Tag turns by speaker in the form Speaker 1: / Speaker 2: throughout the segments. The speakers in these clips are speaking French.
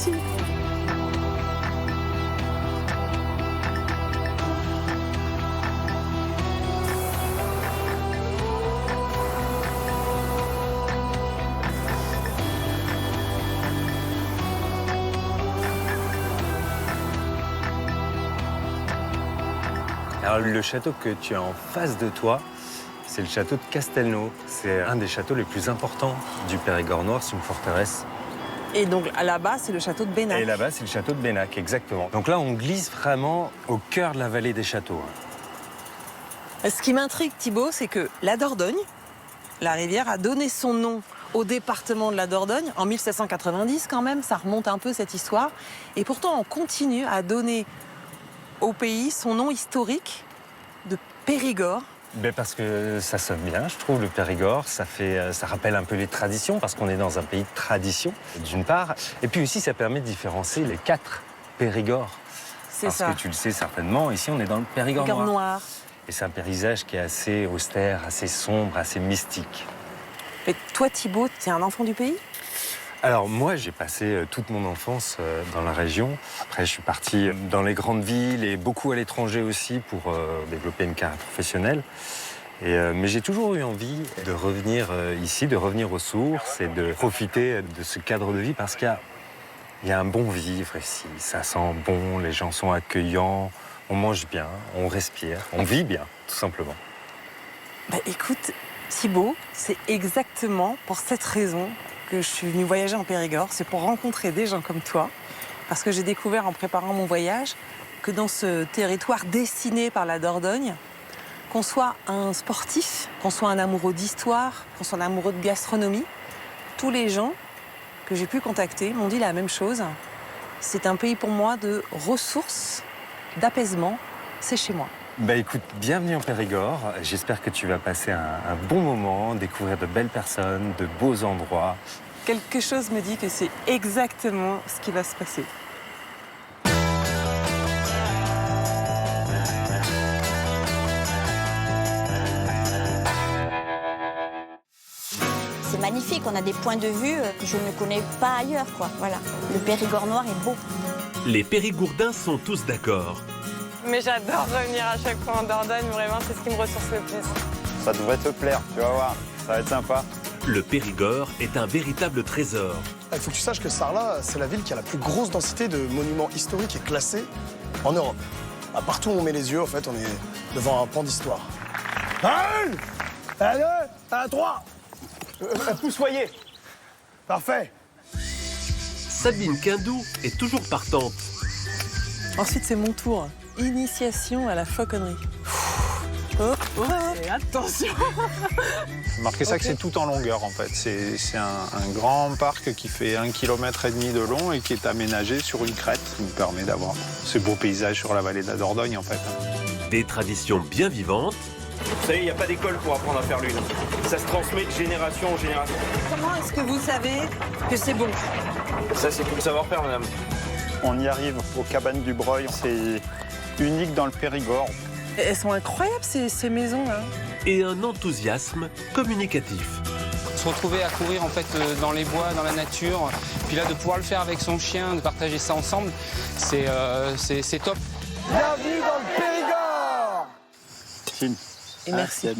Speaker 1: Merci.
Speaker 2: Alors, le château que tu as en face de toi, c'est le château de Castelnau. C'est un des châteaux les plus importants du Périgord noir. C'est une forteresse.
Speaker 1: Et donc là-bas, c'est le château de Bénac.
Speaker 2: Et là-bas, c'est le château de Bénac, exactement. Donc là, on glisse vraiment au cœur de la vallée des châteaux.
Speaker 1: Ce qui m'intrigue, Thibaut, c'est que la Dordogne, la rivière, a donné son nom au département de la Dordogne en 1790 quand même. Ça remonte un peu cette histoire. Et pourtant, on continue à donner au pays son nom historique de Périgord.
Speaker 2: Ben parce que ça sonne bien, je trouve, le Périgord. Ça rappelle un peu les traditions, parce qu'on est dans un pays de tradition, d'une part. Et puis aussi, ça permet de différencier les 4 Périgords.
Speaker 1: C'est
Speaker 2: parce
Speaker 1: ça.
Speaker 2: que tu le sais certainement, ici, on est dans le Périgord
Speaker 1: Périgord
Speaker 2: noir.
Speaker 1: noir.
Speaker 2: Et c'est un paysage qui est assez austère, assez sombre, assez mystique.
Speaker 1: Et toi, Thibaut, t'es un enfant du pays?
Speaker 2: Alors moi, j'ai passé toute mon enfance dans la région. Après, je suis parti dans les grandes villes et beaucoup à l'étranger aussi pour développer une carrière professionnelle. Mais j'ai toujours eu envie de revenir ici, de revenir aux sources et de profiter de ce cadre de vie parce qu'il y a un bon vivre ici. Ça sent bon, les gens sont accueillants, on mange bien, on respire, on vit bien, tout simplement.
Speaker 1: Bah écoute, Thibaut, c'est exactement pour cette raison que je suis venue voyager en Périgord. C'est pour rencontrer des gens comme toi. Parce que j'ai découvert en préparant mon voyage que dans ce territoire dessiné par la Dordogne, qu'on soit un sportif, qu'on soit un amoureux d'histoire, qu'on soit un amoureux de gastronomie, tous les gens que j'ai pu contacter m'ont dit la même chose. C'est un pays pour moi de ressources, d'apaisement. C'est chez moi.
Speaker 2: Bah écoute, bienvenue en Périgord. J'espère que tu vas passer un bon moment, découvrir de belles personnes, de beaux endroits.
Speaker 1: Quelque chose me dit que c'est exactement ce qui va se passer.
Speaker 3: C'est magnifique, on a des points de vue que je ne connais pas ailleurs, quoi. Voilà. Le Périgord noir est beau.
Speaker 4: Les Périgourdins sont tous d'accord.
Speaker 1: Mais j'adore revenir à chaque fois en Dordogne, vraiment, c'est ce qui me ressource le plus.
Speaker 5: Ça devrait te plaire, tu vas voir, ça va être sympa.
Speaker 4: Le Périgord est un véritable trésor.
Speaker 6: Il faut que tu saches que Sarlat, c'est la ville qui a la plus grosse densité de monuments historiques et classés en Europe. Partout où on met les yeux, en fait, on est devant un pan d'histoire. Un, un, deux, un, trois. Poussoyer. Parfait.
Speaker 4: Sabine Quindou est toujours partante.
Speaker 1: Ensuite, c'est mon tour. Initiation à la fauconnerie. Hop, hop. Et attention.
Speaker 5: Remarquez ça que c'est tout en longueur en fait. C'est un grand parc qui fait 1,5 km de long et qui est aménagé sur une crête qui nous permet d'avoir ce beau paysage sur la vallée de la Dordogne en fait.
Speaker 4: Des traditions bien vivantes.
Speaker 7: Vous savez, il n'y a pas d'école pour apprendre à faire l'une. Ça se transmet de génération en génération.
Speaker 1: Comment est-ce que vous savez que c'est bon?
Speaker 7: Ça, c'est tout le savoir-faire, madame.
Speaker 5: On y arrive aux cabanes du Breuil, c'est unique dans le Périgord.
Speaker 1: Elles sont incroyables, ces maisons-là.
Speaker 4: Et un enthousiasme communicatif.
Speaker 8: Se retrouver à courir en fait dans les bois, dans la nature, puis là de pouvoir le faire avec son chien, de partager ça ensemble, c'est top.
Speaker 6: Bienvenue dans le Périgord.
Speaker 5: Chine.
Speaker 1: Et merci.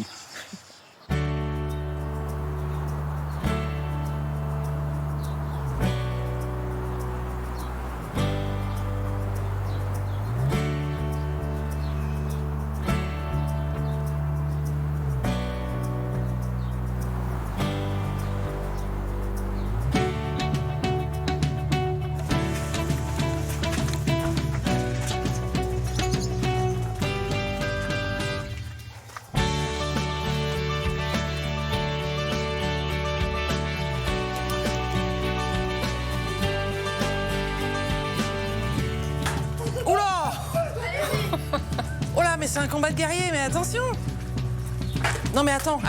Speaker 1: C'est un combat de guerrier, mais attention! Non mais attends,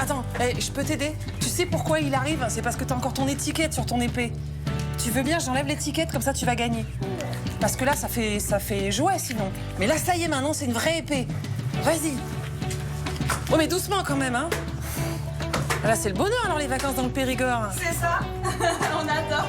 Speaker 1: je peux t'aider? Tu sais pourquoi il arrive? C'est parce que t'as encore ton étiquette sur ton épée. Tu veux bien, j'enlève l'étiquette, comme ça tu vas gagner. Parce que là, ça fait jouet sinon. Mais là, ça y est, maintenant, c'est une vraie épée. Vas-y. Oh mais doucement quand même, hein. Là, c'est le bonheur alors les vacances dans le Périgord.
Speaker 3: C'est ça, on adore.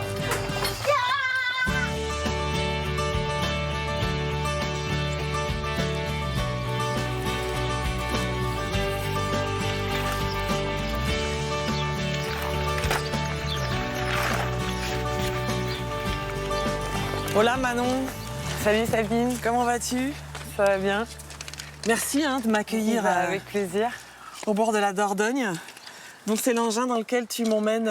Speaker 1: Hola Manon,
Speaker 9: Salut Sabine,
Speaker 1: comment vas-tu?
Speaker 9: ça va bien?
Speaker 1: Merci de m'accueillir
Speaker 9: Avec plaisir.
Speaker 1: au bord de la Dordogne. Donc c'est l'engin dans lequel tu m'emmènes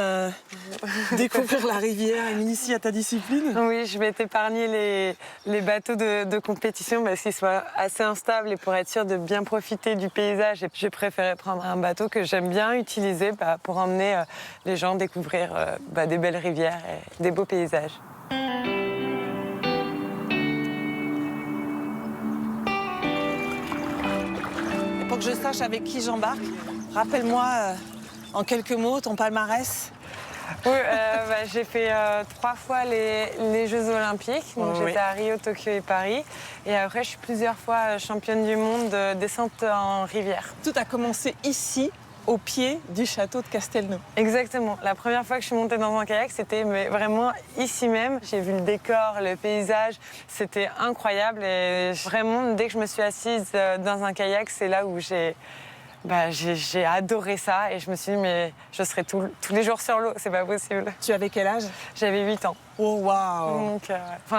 Speaker 1: découvrir la rivière et m'initier à ta discipline.
Speaker 9: Oui, je vais t'épargner les bateaux de compétition parce qu'ils sont assez instables et pour être sûr de bien profiter du paysage, j'ai préféré prendre un bateau que j'aime bien utiliser pour emmener les gens découvrir des belles rivières et des beaux paysages.
Speaker 1: Et pour que je sache avec qui j'embarque, rappelle-moi en quelques mots ton palmarès.
Speaker 9: Oui, j'ai fait 3 fois les Jeux Olympiques. Donc
Speaker 1: Oui.
Speaker 9: j'étais à Rio, Tokyo et Paris. Et après, je suis plusieurs fois championne du monde de descente en rivière.
Speaker 1: Tout a commencé ici, au pied du château de Castelnau.
Speaker 9: Exactement. La première fois que je suis montée dans un kayak, c'était vraiment ici même. J'ai vu le décor, le paysage. C'était incroyable. Et vraiment, dès que je me suis assise dans un kayak, c'est là où j'ai adoré ça. Et je me suis dit, mais je serai tous les jours sur l'eau. C'est pas possible.
Speaker 1: Tu avais quel âge?
Speaker 9: J'avais 8 ans.
Speaker 1: Oh waouh!
Speaker 9: Donc,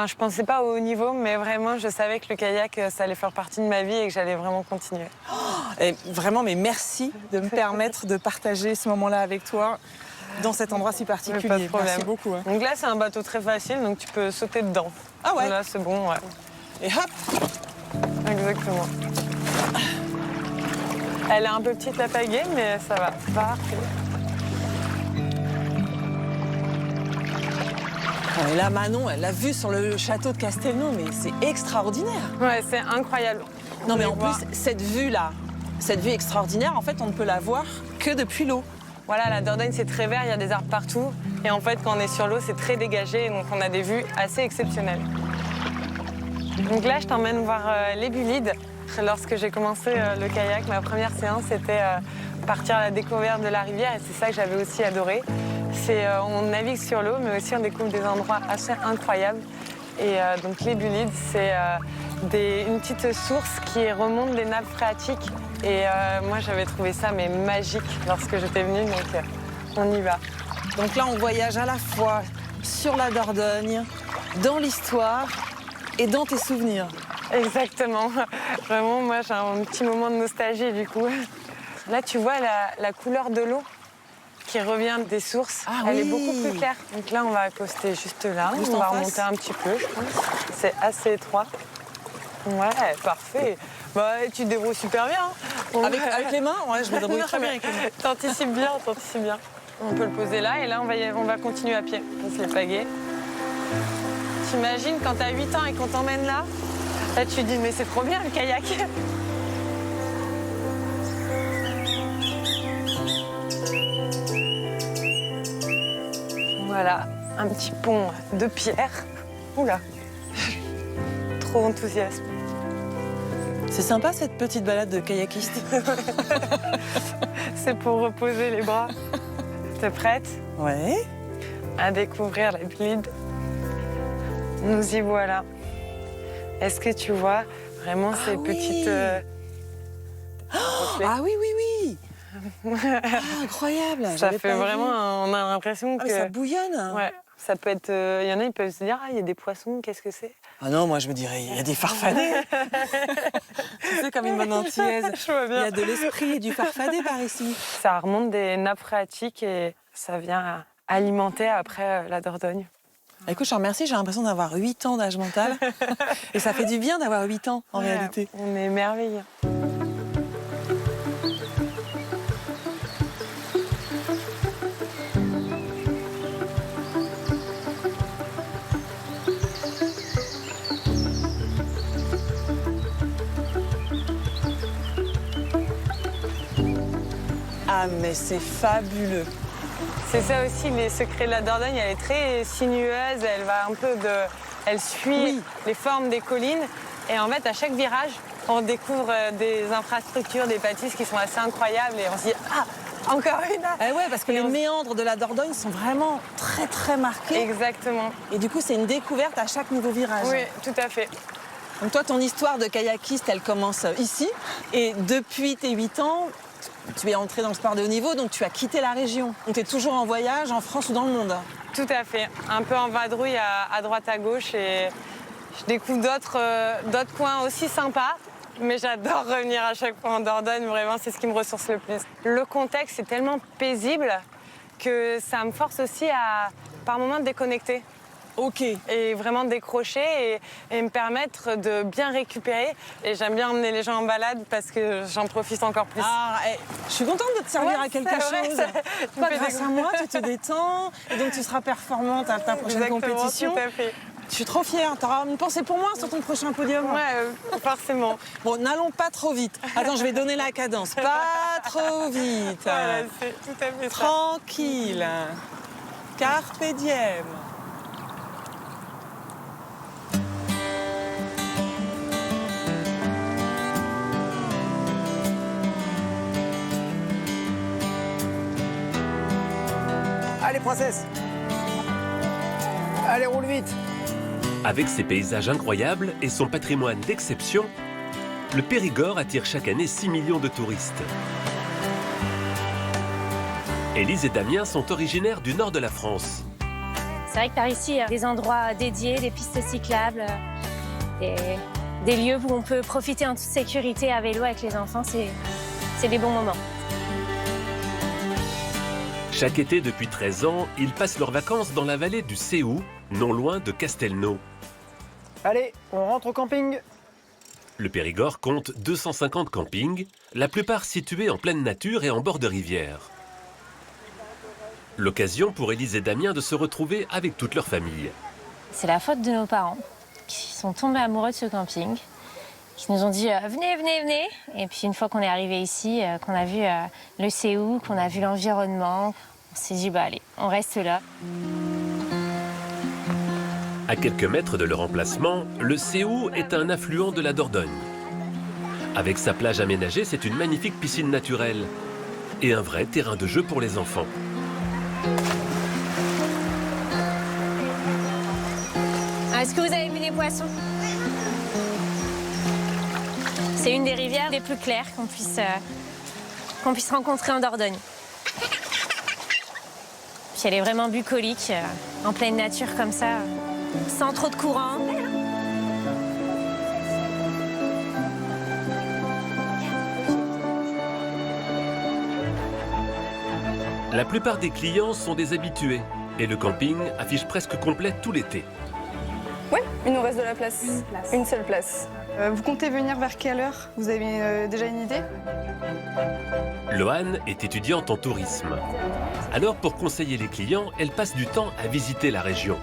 Speaker 9: je pensais pas au haut niveau, mais vraiment, je savais que le kayak, ça allait faire partie de ma vie et que j'allais vraiment continuer.
Speaker 1: Et vraiment, mais merci de me permettre de partager ce moment-là avec toi dans cet endroit si particulier.
Speaker 9: Pas de problème.
Speaker 1: Merci beaucoup.
Speaker 9: Donc là, c'est un bateau très facile, donc tu peux sauter dedans.
Speaker 1: Ah ouais?
Speaker 9: Là, c'est bon, ouais.
Speaker 1: Et hop!
Speaker 9: Exactement. Elle est un peu petite la pagaie, mais ça va. Parfait.
Speaker 1: Et là, Manon, elle l'a vu sur le château de Castelnau, mais c'est extraordinaire.
Speaker 9: Ouais, c'est incroyable.
Speaker 1: Non, mais
Speaker 9: On
Speaker 1: en
Speaker 9: peut voir.
Speaker 1: plus, cette vue-là, cette vue extraordinaire, en fait, on ne peut la voir que depuis l'eau.
Speaker 9: Voilà, la Dordogne, c'est très vert, il y a des arbres partout. Et en fait, quand on est sur l'eau, c'est très dégagé, donc on a des vues assez exceptionnelles. Donc là, je t'emmène voir les Bulides. Lorsque j'ai commencé le kayak, ma première séance, c'était partir à la découverte de la rivière, et c'est ça que j'avais aussi adoré. On navigue sur l'eau, mais aussi on découvre des endroits assez incroyables. Et donc les Bulides, c'est une petite source qui remonte des nappes phréatiques. Et moi, j'avais trouvé ça magique lorsque j'étais venue, donc on y va.
Speaker 1: Donc là, on voyage à la fois sur la Dordogne, dans l'histoire et dans tes souvenirs.
Speaker 9: Exactement. Vraiment, moi, j'ai un petit moment de nostalgie, du coup. Là, tu vois la couleur de l'eau qui revient des sources.
Speaker 1: Ah
Speaker 9: Elle est
Speaker 1: oui.
Speaker 9: beaucoup plus claire. Donc là, on va accoster juste là.
Speaker 1: Juste
Speaker 9: on
Speaker 1: en
Speaker 9: va
Speaker 1: face.
Speaker 9: remonter un petit peu, je pense. C'est assez étroit. Ouais, parfait. Tu te débrouilles super bien. Hein.
Speaker 1: Avec les mains, ouais, je me débrouille très bien avec les mains.
Speaker 9: T'anticipes bien, t'anticipes bien. On peut le poser là, et là, on va continuer à pied. On se les pagaie. T'imagines, quand t'as 8 ans et qu'on t'emmène là, tu te dis, mais c'est trop bien le kayak. Voilà, un petit pont de pierre. Oula, trop enthousiasme.
Speaker 1: C'est sympa cette petite balade de kayakiste.
Speaker 9: C'est pour reposer les bras. T'es prête
Speaker 1: Ouais.
Speaker 9: à découvrir la Bulide? Nous y voilà. Est-ce que tu vois vraiment ces
Speaker 1: oui.
Speaker 9: petites...
Speaker 1: Ah oui, oui, oui. Ah, incroyable.
Speaker 9: Ça
Speaker 1: j'avais
Speaker 9: fait
Speaker 1: pas vu.
Speaker 9: vraiment... On a l'impression
Speaker 1: Ah,
Speaker 9: que...
Speaker 1: mais ça bouillonne.
Speaker 9: Ouais, ça peut être... Il y en a, ils peuvent se dire, ah, il y a des poissons, qu'est-ce que c'est?
Speaker 1: Ah non, moi je me dirais, il y a des farfadets. Tu sais, comme une bonne antillaise.
Speaker 9: Je vois
Speaker 1: Il y
Speaker 9: bien.
Speaker 1: a de l'esprit et du farfadet par ici.
Speaker 9: Ça remonte des nappes phréatiques et ça vient alimenter après la Dordogne.
Speaker 1: Écoute, je te remercie, j'ai l'impression d'avoir 8 ans d'âge mental. Et ça fait du bien d'avoir 8 ans, en réalité.
Speaker 9: On est émerveillés.
Speaker 1: Ah, mais c'est fabuleux.
Speaker 9: C'est ça aussi, les secrets de la Dordogne, elle est très sinueuse, elle va un peu de... Elle suit les formes des collines. Et en fait, à chaque virage, on découvre des infrastructures, des bâtisses qui sont assez incroyables. Et on se dit, ah, encore une là.
Speaker 1: Ah ouais, parce que les méandres de la Dordogne sont vraiment très, très marqués.
Speaker 9: Exactement.
Speaker 1: Et du coup, c'est une découverte à chaque nouveau virage.
Speaker 9: Oui, tout à fait.
Speaker 1: Donc toi, ton histoire de kayakiste, elle commence ici. Et depuis tes 8 ans, tu es entré dans le sport de haut niveau, donc tu as quitté la région. Donc tu es toujours en voyage en France ou dans le monde.
Speaker 9: Tout à fait. Un peu en vadrouille à droite à gauche et je découvre d'autres coins aussi sympas. Mais j'adore revenir à chaque fois en Dordogne, vraiment, c'est ce qui me ressource le plus. Le contexte est tellement paisible que ça me force aussi à, par moments, déconnecter.
Speaker 1: Ok.
Speaker 9: Et vraiment décrocher et me permettre de bien récupérer. Et j'aime bien emmener les gens en balade parce que j'en profite encore plus.
Speaker 1: Ah, je suis contente de te servir à quelque chose. Grâce à moi, tu te détends et donc tu seras performante à ta prochaine compétition.
Speaker 9: Tout à fait.
Speaker 1: Je suis trop fière. Tu auras une pensée pour moi sur ton prochain podium.
Speaker 9: Ouais, forcément.
Speaker 1: Bon, n'allons pas trop vite. Attends, je vais donner la cadence. Pas trop vite.
Speaker 9: Voilà, c'est tout à fait ça.
Speaker 1: Tranquille. Carpe diem.
Speaker 10: Allez, princesse. Allez, roule vite.
Speaker 4: Avec ses paysages incroyables et son patrimoine d'exception, le Périgord attire chaque année 6 millions de touristes. Élise et Damien sont originaires du nord de la France.
Speaker 11: C'est vrai que par ici, il y a des endroits dédiés, des pistes cyclables, des lieux où on peut profiter en toute sécurité à vélo avec les enfants. C'est des bons moments.
Speaker 4: Chaque été depuis 13 ans, ils passent leurs vacances dans la vallée du Séou, non loin de Castelnau.
Speaker 10: Allez, on rentre au camping.
Speaker 4: Le Périgord compte 250 campings, la plupart situés en pleine nature et en bord de rivière. L'occasion pour Élise et Damien de se retrouver avec toute leur famille.
Speaker 11: C'est la faute de nos parents qui sont tombés amoureux de ce camping, qui nous ont dit venez, venez, venez. Et puis une fois qu'on est arrivé ici, qu'on a vu le Séou, qu'on a vu l'environnement, on s'est dit bah allez, on reste là.
Speaker 4: À quelques mètres de leur emplacement, le Séou est un affluent de la Dordogne. Avec sa plage aménagée, c'est une magnifique piscine naturelle et un vrai terrain de jeu pour les enfants.
Speaker 11: Est-ce que vous avez vu des poissons? C'est une des rivières les plus claires qu'on puisse rencontrer en Dordogne. Puis elle est vraiment bucolique, en pleine nature comme ça, sans trop de courant.
Speaker 4: La plupart des clients sont des habitués et le camping affiche presque complet tout l'été.
Speaker 12: Oui, il nous reste de la place. Une seule place. Vous comptez venir vers quelle heure? Vous avez déjà une idée?
Speaker 4: Loane est étudiante en tourisme. Alors pour conseiller les clients, elle passe du temps à visiter la région.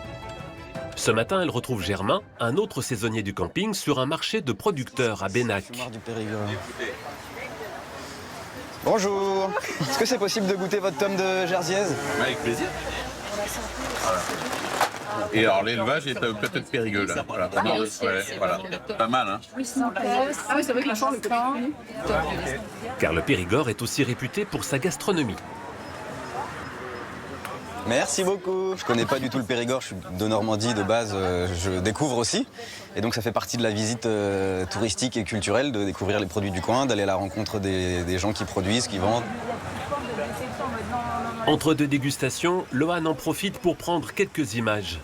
Speaker 4: Ce matin, elle retrouve Germain, un autre saisonnier du camping, sur un marché de producteurs à Bénac.
Speaker 13: Bonjour. Est-ce que c'est possible de goûter votre tome de jersiaise?
Speaker 14: Avec plaisir. Voilà. Et alors l'élevage est peut-être périgueux là. Voilà. Non, ouais, voilà. Pas mal, hein.
Speaker 12: Ah oui, c'est vrai que la change
Speaker 4: Car le Périgord est aussi réputé pour sa gastronomie.
Speaker 13: Merci beaucoup. Je connais pas du tout le Périgord, je suis de Normandie de base, je découvre aussi. Et donc ça fait partie de la visite touristique et culturelle de découvrir les produits du coin, d'aller à la rencontre des gens qui produisent, qui vendent.
Speaker 4: Entre deux dégustations, Loane en profite pour prendre quelques images.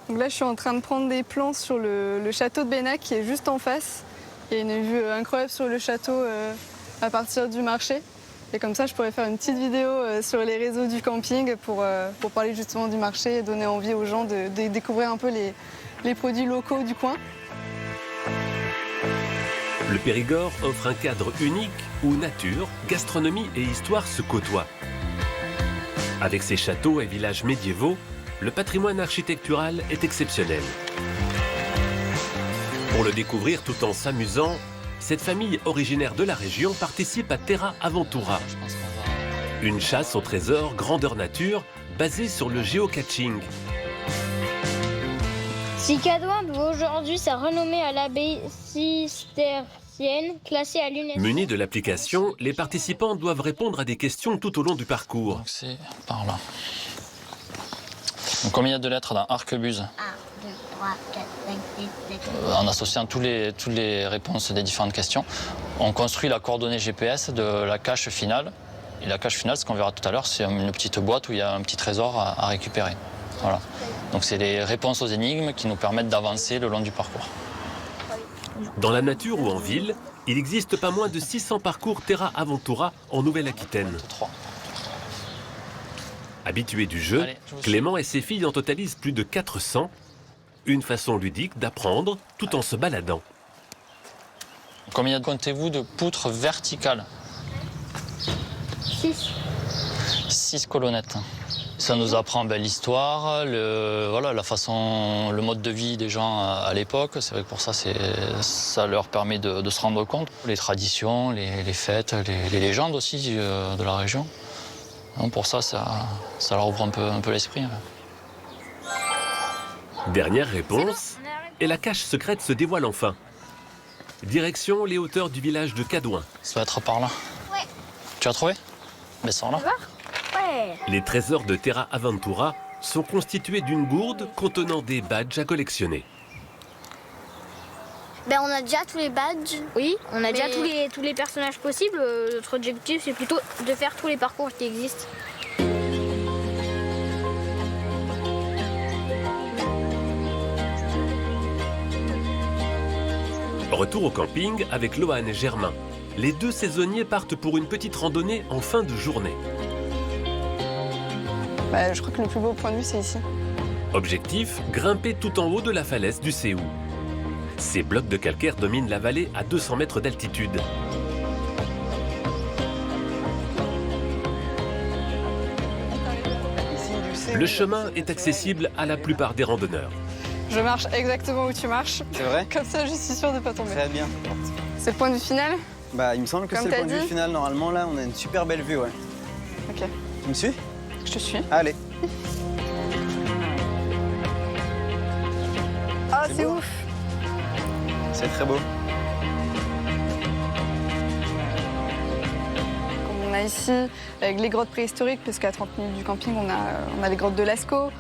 Speaker 12: Donc là, je suis en train de prendre des plans sur le château de Bénac qui est juste en face. Il y a une vue incroyable sur le château à partir du marché. Et comme ça, je pourrais faire une petite vidéo sur les réseaux du camping pour parler justement du marché et donner envie aux gens de découvrir un peu les produits locaux du coin.
Speaker 4: Le Périgord offre un cadre unique où nature, gastronomie et histoire se côtoient. Avec ses châteaux et villages médiévaux, le patrimoine architectural est exceptionnel. Pour le découvrir tout en s'amusant, cette famille originaire de la région participe à Terra Aventura, une chasse au trésor grandeur nature basée sur le géocaching.
Speaker 15: Sikadouin doit aujourd'hui sa renommée à l'abbaye cistercienne, classée à l'UNESCO.
Speaker 4: Munis de l'application, les participants doivent répondre à des questions tout au long du parcours.
Speaker 16: C'est par là. Donc, combien il y a de lettres dans arquebuse?
Speaker 15: 1, 2, 3, 4, 5, 6, 7.
Speaker 16: En associant toutes les réponses des différentes questions, on construit la coordonnée GPS de la cache finale Et la cache finale, ce qu'on verra tout à l'heure, c'est une petite boîte où il y a un petit trésor à récupérer. Voilà. Donc c'est les réponses aux énigmes qui nous permettent d'avancer le long du parcours.
Speaker 4: Dans la nature ou en ville, il existe pas moins de 600 parcours Terra Aventura en Nouvelle-Aquitaine. Habitués du jeu, Clément et ses filles en totalisent plus de 400. Une façon ludique d'apprendre tout en se baladant.
Speaker 16: Combien comptez-vous de poutres verticales?
Speaker 15: 6.
Speaker 16: 6 colonnettes. Ça nous apprend l'histoire, voilà, la façon, le mode de vie des gens à l'époque. C'est vrai que pour ça, ça leur permet de se rendre compte. Les traditions, les fêtes, les légendes aussi de la région. Donc pour ça leur ouvre un peu l'esprit.
Speaker 4: Dernière réponse, et la cache secrète se dévoile enfin. Direction les hauteurs du village de Cadouin.
Speaker 16: Ça doit être par là.
Speaker 15: Ouais.
Speaker 16: Tu as trouvé? Mais sans là.
Speaker 15: Ouais.
Speaker 4: Les trésors de Terra Aventura sont constitués d'une gourde contenant des badges à collectionner.
Speaker 15: Ben, on a déjà tous les badges. Oui, on a déjà tous les personnages possibles. Notre objectif, c'est plutôt de faire tous les parcours qui existent.
Speaker 4: Retour au camping avec Lohan et Germain. Les deux saisonniers partent pour une petite randonnée en fin de journée.
Speaker 12: Je crois que le plus beau point de vue, c'est ici.
Speaker 4: Objectif, grimper tout en haut de la falaise du Séou. Ces blocs de calcaire dominent la vallée à 200 mètres d'altitude. Le chemin est accessible à la plupart des randonneurs.
Speaker 12: Je marche exactement où tu marches.
Speaker 13: C'est vrai?
Speaker 12: Comme ça, je suis sûre de ne pas tomber.
Speaker 13: Très bien.
Speaker 12: C'est le point de vue final?
Speaker 13: Bah, il me semble que c'est le point de vue final. Normalement, là, on a une super belle vue, ouais.
Speaker 12: Ok.
Speaker 13: Tu me suis?
Speaker 12: Je te suis.
Speaker 13: Allez.
Speaker 12: Ah, c'est ouf!
Speaker 13: C'est très beau.
Speaker 12: Comme on a ici, avec les grottes préhistoriques, parce qu'à 30 minutes du camping, on a les grottes de Lascaux.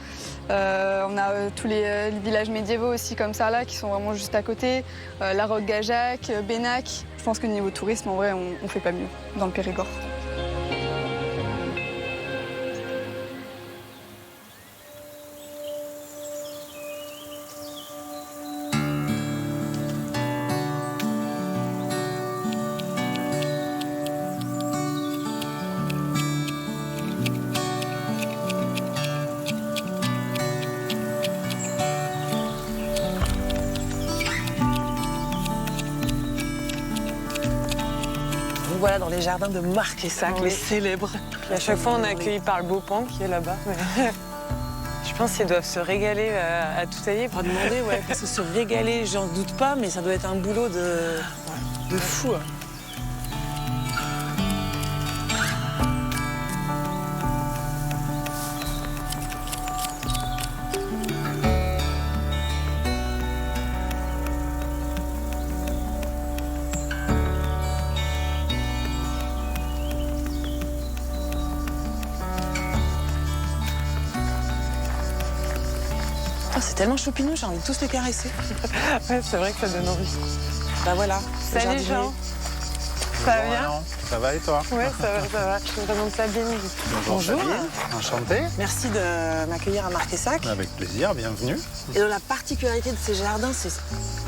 Speaker 12: On a tous les villages médiévaux aussi comme ça là, qui sont vraiment juste à côté. La Roque-Gajac, Bénac. Je pense que niveau tourisme, en vrai, on fait pas mieux dans le Périgord.
Speaker 1: Donc voilà, dans les jardins de Marquessac, les célèbres.
Speaker 9: Et à chaque fois, on est accueillis par le Beaupan qui est là-bas. Mais... Je pense qu'ils doivent se régaler à tout tailler.
Speaker 1: Pour demander, ouais, parce que se régaler, j'en doute pas, mais ça doit être un boulot de fou. C'est tellement choupinou, j'ai envie de tous les caresser.
Speaker 9: Ouais, c'est vrai que ça donne envie.
Speaker 1: Bah voilà.
Speaker 9: Salut Jean. Ça va bien?
Speaker 5: Ça va et toi?
Speaker 9: Ouais, ça va. Je me prénomme Sabine.
Speaker 1: Bonjour.
Speaker 5: Sabine. Enchanté.
Speaker 1: Merci de m'accueillir à Marquessac.
Speaker 5: Avec plaisir, bienvenue.
Speaker 1: Et donc, la particularité de ces jardins, c'est,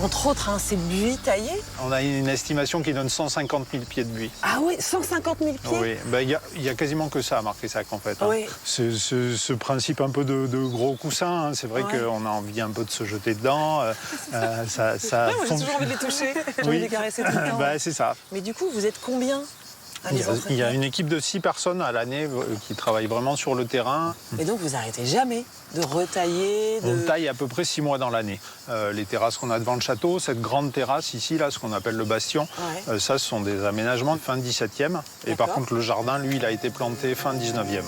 Speaker 1: entre autres, ces buis taillés.
Speaker 5: On a une estimation qui donne 150 000 pieds de buis.
Speaker 1: Ah oui, 150 000 pieds?
Speaker 5: Oui, il y a quasiment que ça à Marquessac en fait.
Speaker 1: Oui.
Speaker 5: Ce principe un peu de gros coussin, hein, c'est vrai qu'on a envie un peu de se jeter dedans.
Speaker 1: Moi, j'ai toujours envie de les toucher, j'ai envie de les caresser tout le temps.
Speaker 5: C'est ça.
Speaker 1: Mais du coup, vous êtes combien?
Speaker 5: Il y a une équipe de 6 personnes à l'année qui travaillent vraiment sur le terrain.
Speaker 1: Et donc, vous n'arrêtez jamais de retailler?
Speaker 5: On taille à peu près 6 mois dans l'année. Les terrasses qu'on a devant le château, cette grande terrasse ici, là, ce qu'on appelle le bastion, ça, ce sont des aménagements de fin 17e. Et par contre, le jardin, lui, il a été planté fin 19e.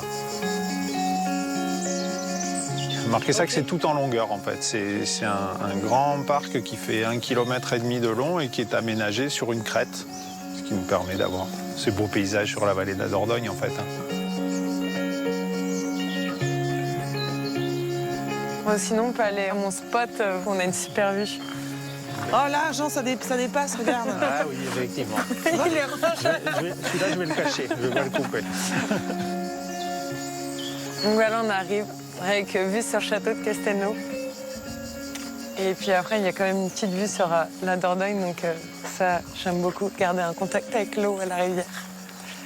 Speaker 5: Marquessac, c'est tout en longueur, en fait. C'est un grand parc qui fait 1,5 km de long et qui est aménagé sur une crête, ce qui nous permet d'avoir ces beaux paysages sur la vallée de la Dordogne, en fait.
Speaker 9: Sinon, on peut aller à mon spot, on a une super vue.
Speaker 1: Oh là, Jean, ça dépasse, regarde.
Speaker 5: Ah oui, effectivement.
Speaker 1: Il est
Speaker 5: Celui-là, je vais le cacher, je vais pas le couper.
Speaker 9: Donc voilà, on arrive avec vue sur le château de Castelnau. Et puis après, il y a quand même une petite vue sur la Dordogne, donc ça, j'aime beaucoup garder un contact avec l'eau à la rivière.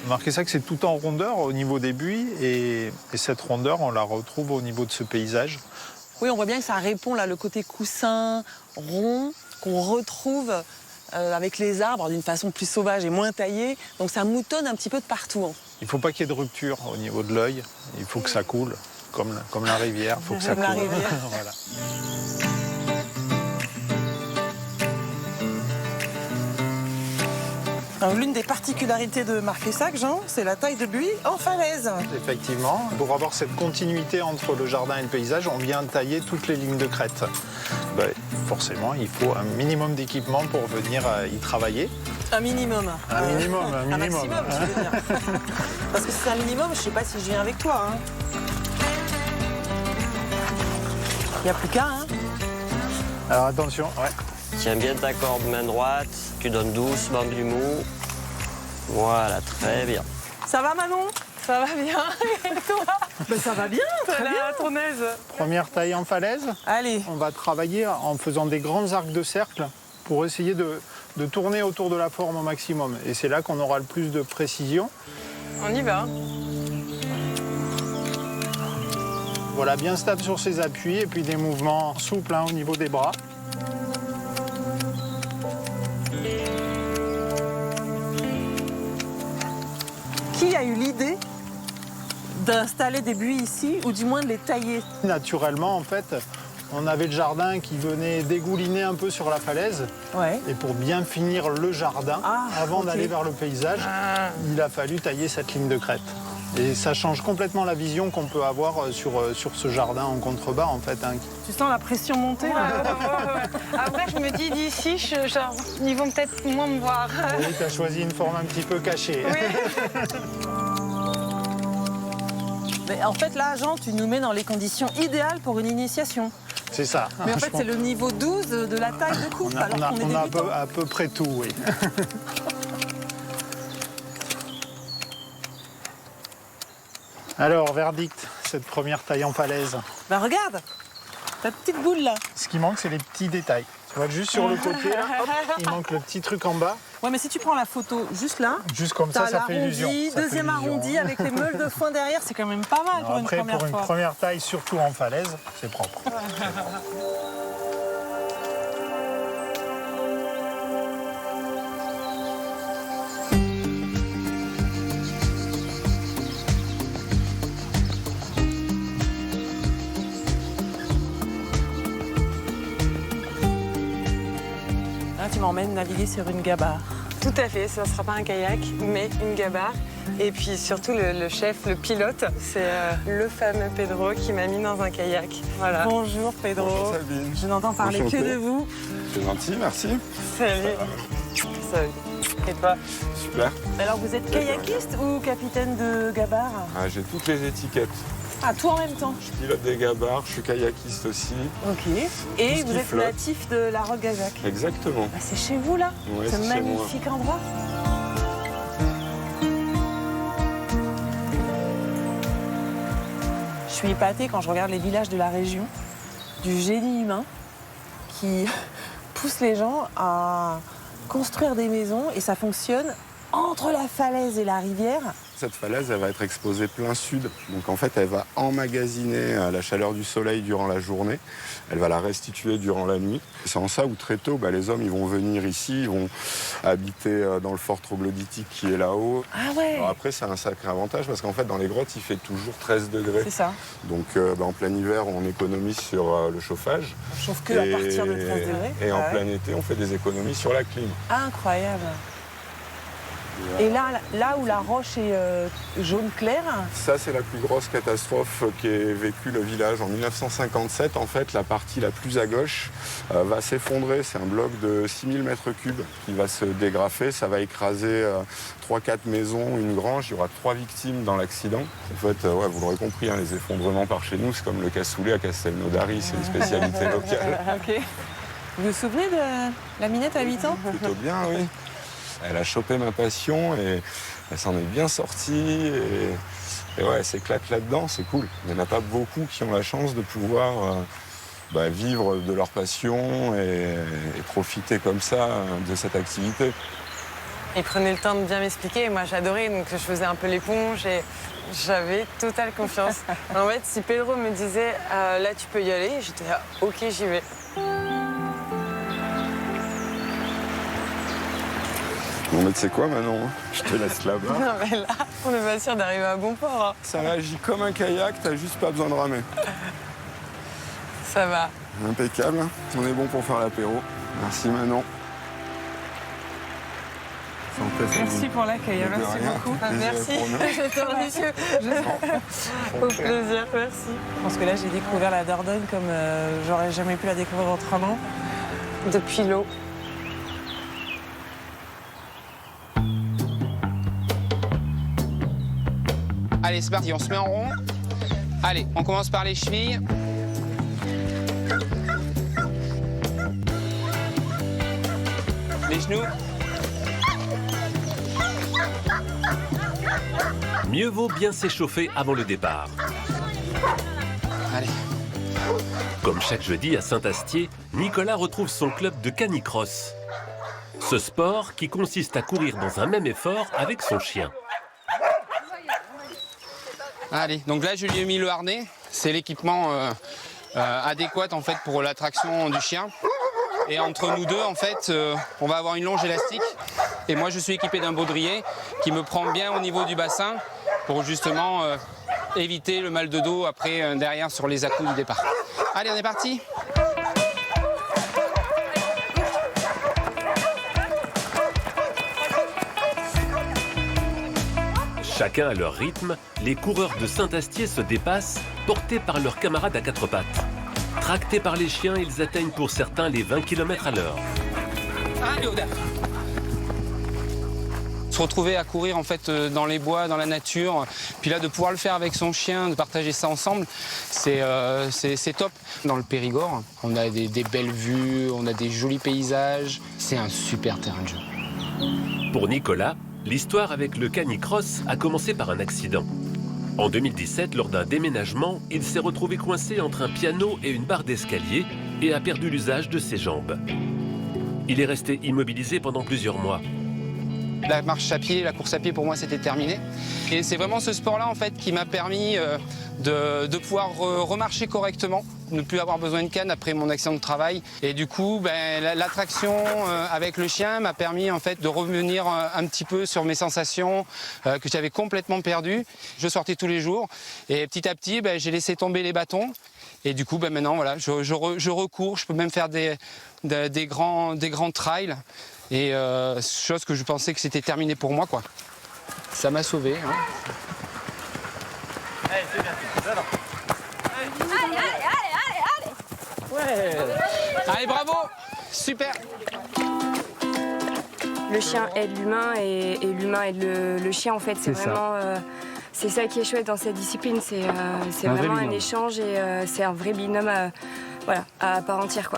Speaker 5: Remarquez ça que c'est tout en rondeur au niveau des buis et cette rondeur, on la retrouve au niveau de ce paysage.
Speaker 1: Oui, on voit bien que ça répond, là, le côté coussin, rond, qu'on retrouve avec les arbres d'une façon plus sauvage et moins taillée. Donc ça moutonne un petit peu de partout. Hein.
Speaker 5: Il ne faut pas qu'il y ait de rupture au niveau de l'œil. Il faut que ça coule, comme la rivière. Il faut que ça coule.
Speaker 1: La rivière.
Speaker 5: Voilà.
Speaker 1: L'une des particularités de Marquessac, Jean, c'est la taille de buis en falaise.
Speaker 5: Effectivement. Pour avoir cette continuité entre le jardin et le paysage, on vient tailler toutes les lignes de crête. Ben, forcément, il faut un minimum d'équipement pour venir y travailler.
Speaker 1: Un minimum.
Speaker 5: Un minimum.
Speaker 1: Un maximum, je veux dire. Parce que si c'est un minimum, je ne sais pas si je viens avec toi. Hein. Il n'y a plus qu'un. Hein.
Speaker 5: Alors attention, ouais.
Speaker 17: Tiens bien ta corde main droite, tu donnes doucement du mou. Voilà, très bien.
Speaker 1: Ça va, Manon?
Speaker 9: Ça va bien. Et toi?
Speaker 1: Ben, ça va bien, très bien.
Speaker 9: À ton aise.
Speaker 5: Première taille en falaise.
Speaker 1: Allez.
Speaker 5: On va travailler en faisant des grands arcs de cercle pour essayer de tourner autour de la forme au maximum. Et c'est là qu'on aura le plus de précision.
Speaker 9: On y va.
Speaker 5: Voilà, bien stable sur ses appuis et puis des mouvements souples au niveau des bras.
Speaker 1: Qui a eu l'idée d'installer des buis ici, ou du moins de les tailler?
Speaker 5: Naturellement, en fait, on avait le jardin qui venait dégouliner un peu sur la falaise.
Speaker 1: Ouais.
Speaker 5: Et pour bien finir le jardin, avant d'aller vers le paysage, il a fallu tailler cette ligne de crête. Et ça change complètement la vision qu'on peut avoir sur ce jardin en contrebas, en fait. Hein.
Speaker 1: Tu sens la pression monter là?
Speaker 9: Après, je me dis d'ici, ils vont peut-être moins me voir.
Speaker 5: Oui, tu as choisi une forme un petit peu cachée.
Speaker 9: Oui.
Speaker 1: Mais en fait, là, Jean, tu nous mets dans les conditions idéales pour une initiation.
Speaker 5: C'est ça.
Speaker 1: Mais en fait, c'est le niveau 12 de la taille de coupe, alors qu'on est débutant.
Speaker 5: On a à peu près tout, oui. Alors, verdict, cette première taille en falaise.
Speaker 1: Ben regarde, ta petite boule là.
Speaker 5: Ce qui manque, c'est les petits détails. Tu vois, juste sur le côté, là, hop, il manque le petit truc en bas.
Speaker 1: Ouais, mais si tu prends la photo juste là,
Speaker 5: juste comme ça fait illusion.
Speaker 1: Deuxième arrondi avec les meules de foin derrière, c'est quand même pas mal.
Speaker 5: Alors
Speaker 1: pour
Speaker 5: après,
Speaker 1: une première fois.
Speaker 5: Pour une première taille, surtout en falaise, c'est propre.
Speaker 1: Tu m'emmènes naviguer sur une gabarre.
Speaker 9: Tout à fait, ça ne sera pas un kayak, mais une gabarre. Et puis surtout, le chef, le pilote, c'est le fameux Pedro qui m'a mis dans un kayak. Voilà.
Speaker 1: Bonjour Pedro.
Speaker 18: Bonjour Sabine.
Speaker 1: Je n'entends parler
Speaker 18: Enchanté.
Speaker 1: que de vous.
Speaker 18: C'est gentil, merci.
Speaker 9: Salut. Salut. Et toi?
Speaker 18: Super.
Speaker 1: Alors vous êtes kayakiste ou capitaine de gabarre?
Speaker 18: Ah, j'ai toutes les étiquettes.
Speaker 1: Ah, tout en même temps?
Speaker 18: Je pilote des gabarres, je suis kayakiste aussi.
Speaker 1: Ok. Et
Speaker 18: Tout ce
Speaker 1: vous
Speaker 18: qui
Speaker 1: êtes
Speaker 18: flotte.
Speaker 1: natif de la Roque-Gazac?
Speaker 18: Exactement.
Speaker 1: Ah, c'est chez vous là?
Speaker 18: Ouais,
Speaker 1: Ce
Speaker 18: c'est chez moi.
Speaker 1: magnifique endroit? Je suis épatée quand je regarde les villages de la région, du génie humain qui pousse les gens à construire des maisons et ça fonctionne entre la falaise et la rivière.
Speaker 18: Cette falaise, elle va être exposée plein sud. Donc en fait, elle va emmagasiner la chaleur du soleil durant la journée. Elle va la restituer durant la nuit. C'est en ça où très tôt, les hommes ils vont venir ici, ils vont habiter dans le fort troglodytique qui est là-haut.
Speaker 1: Ah ouais.
Speaker 18: Alors après, c'est un sacré avantage parce qu'en fait, dans les grottes, il fait toujours 13 degrés.
Speaker 1: C'est ça.
Speaker 18: Donc en plein hiver, on économise sur le chauffage.
Speaker 1: On chauffe que à partir de 13 degrés.
Speaker 18: Et en
Speaker 1: Ah ouais.
Speaker 18: plein été, on fait des économies sur la clim.
Speaker 1: Incroyable. Et là où la roche est jaune clair.
Speaker 18: Ça, c'est la plus grosse catastrophe qu'ait vécu le village. En 1957, en fait, la partie la plus à gauche va s'effondrer. C'est un bloc de 6000 mètres cubes qui va se dégrafer. Ça va écraser 3-4 maisons, une grange. Il y aura 3 victimes dans l'accident. En fait, vous l'aurez compris, hein, les effondrements par chez nous, c'est comme le cassoulet à Castelnaudary. C'est une spécialité locale.
Speaker 1: Ok. Vous vous souvenez de la Minette à 8 ans?
Speaker 18: Plutôt bien, oui. Elle a chopé ma passion et elle s'en est bien sortie. Et ouais, elle s'éclate là-dedans, c'est cool. Il n'y en a pas beaucoup qui ont la chance de pouvoir vivre de leur passion et profiter comme ça de cette activité.
Speaker 9: Il prenait le temps de bien m'expliquer et moi j'adorais, donc je faisais un peu l'éponge et j'avais totale confiance. En fait, si Pedro me disait là tu peux y aller, j'étais là, ok, j'y vais.
Speaker 18: Bon, mais tu sais quoi, Manon? Je te laisse là-bas.
Speaker 9: Non, mais là, on n'est pas sûr d'arriver à bon port. Hein.
Speaker 18: Ça réagit comme un kayak, t'as juste pas besoin de ramer.
Speaker 9: Ça va.
Speaker 18: Impeccable. On est bon pour faire l'apéro. Merci, Manon.
Speaker 1: Merci pour l'accueil, merci beaucoup.
Speaker 9: Merci. Je te remercie. Au plaisir, merci.
Speaker 1: Je pense que là, j'ai découvert la Dordogne comme j'aurais jamais pu la découvrir autrement.
Speaker 9: Depuis l'eau.
Speaker 8: Allez, c'est parti, on se met en rond. Allez, on commence par les chevilles. Les genoux.
Speaker 4: Mieux vaut bien s'échauffer avant le départ.
Speaker 8: Allez.
Speaker 4: Comme chaque jeudi à Saint-Astier, Nicolas retrouve son club de canicross. Ce sport qui consiste à courir dans un même effort avec son chien.
Speaker 8: Allez, donc là je lui ai mis le harnais. C'est l'équipement adéquat en fait pour l'attraction du chien. Et entre nous deux, en fait, on va avoir une longe élastique. Et moi je suis équipé d'un baudrier qui me prend bien au niveau du bassin pour justement éviter le mal de dos après derrière sur les à-coups du départ. Allez, on est parti.
Speaker 4: Chacun à leur rythme, les coureurs de Saint-Astier se dépassent, portés par leurs camarades à quatre pattes. Tractés par les chiens, ils atteignent pour certains les 20 km à l'heure.
Speaker 8: Allez, Oda. Se retrouver à courir en fait dans les bois, dans la nature, puis là de pouvoir le faire avec son chien, de partager ça ensemble, c'est top. Dans le Périgord, on a des belles vues, on a des jolis paysages, c'est un super terrain de jeu.
Speaker 4: Pour Nicolas, l'histoire avec le canicross a commencé par un accident. En 2017, lors d'un déménagement, il s'est retrouvé coincé entre un piano et une barre d'escalier et a perdu l'usage de ses jambes. Il est resté immobilisé pendant plusieurs mois.
Speaker 8: La marche à pied, la course à pied, pour moi, c'était terminé. Et c'est vraiment ce sport-là, en fait, qui m'a permis de pouvoir remarcher correctement, ne plus avoir besoin de canne après mon accident de travail. Et du coup, l'attraction avec le chien m'a permis, en fait, de revenir un petit peu sur mes sensations que j'avais complètement perdues. Je sortais tous les jours et petit à petit, j'ai laissé tomber les bâtons. Et du coup, maintenant, voilà, je recours, je peux même faire des grands trails. Et chose que je pensais que c'était terminé pour moi, quoi. Ça m'a sauvé. Hein.
Speaker 10: Allez, c'est bien.
Speaker 8: Allez. Ouais. Allez, bravo. Super.
Speaker 19: Le chien aide l'humain et l'humain aide le chien, en fait. C'est vraiment... c'est ça qui est chouette dans cette discipline. C'est vraiment un échange et c'est un vrai binôme à part entière, quoi.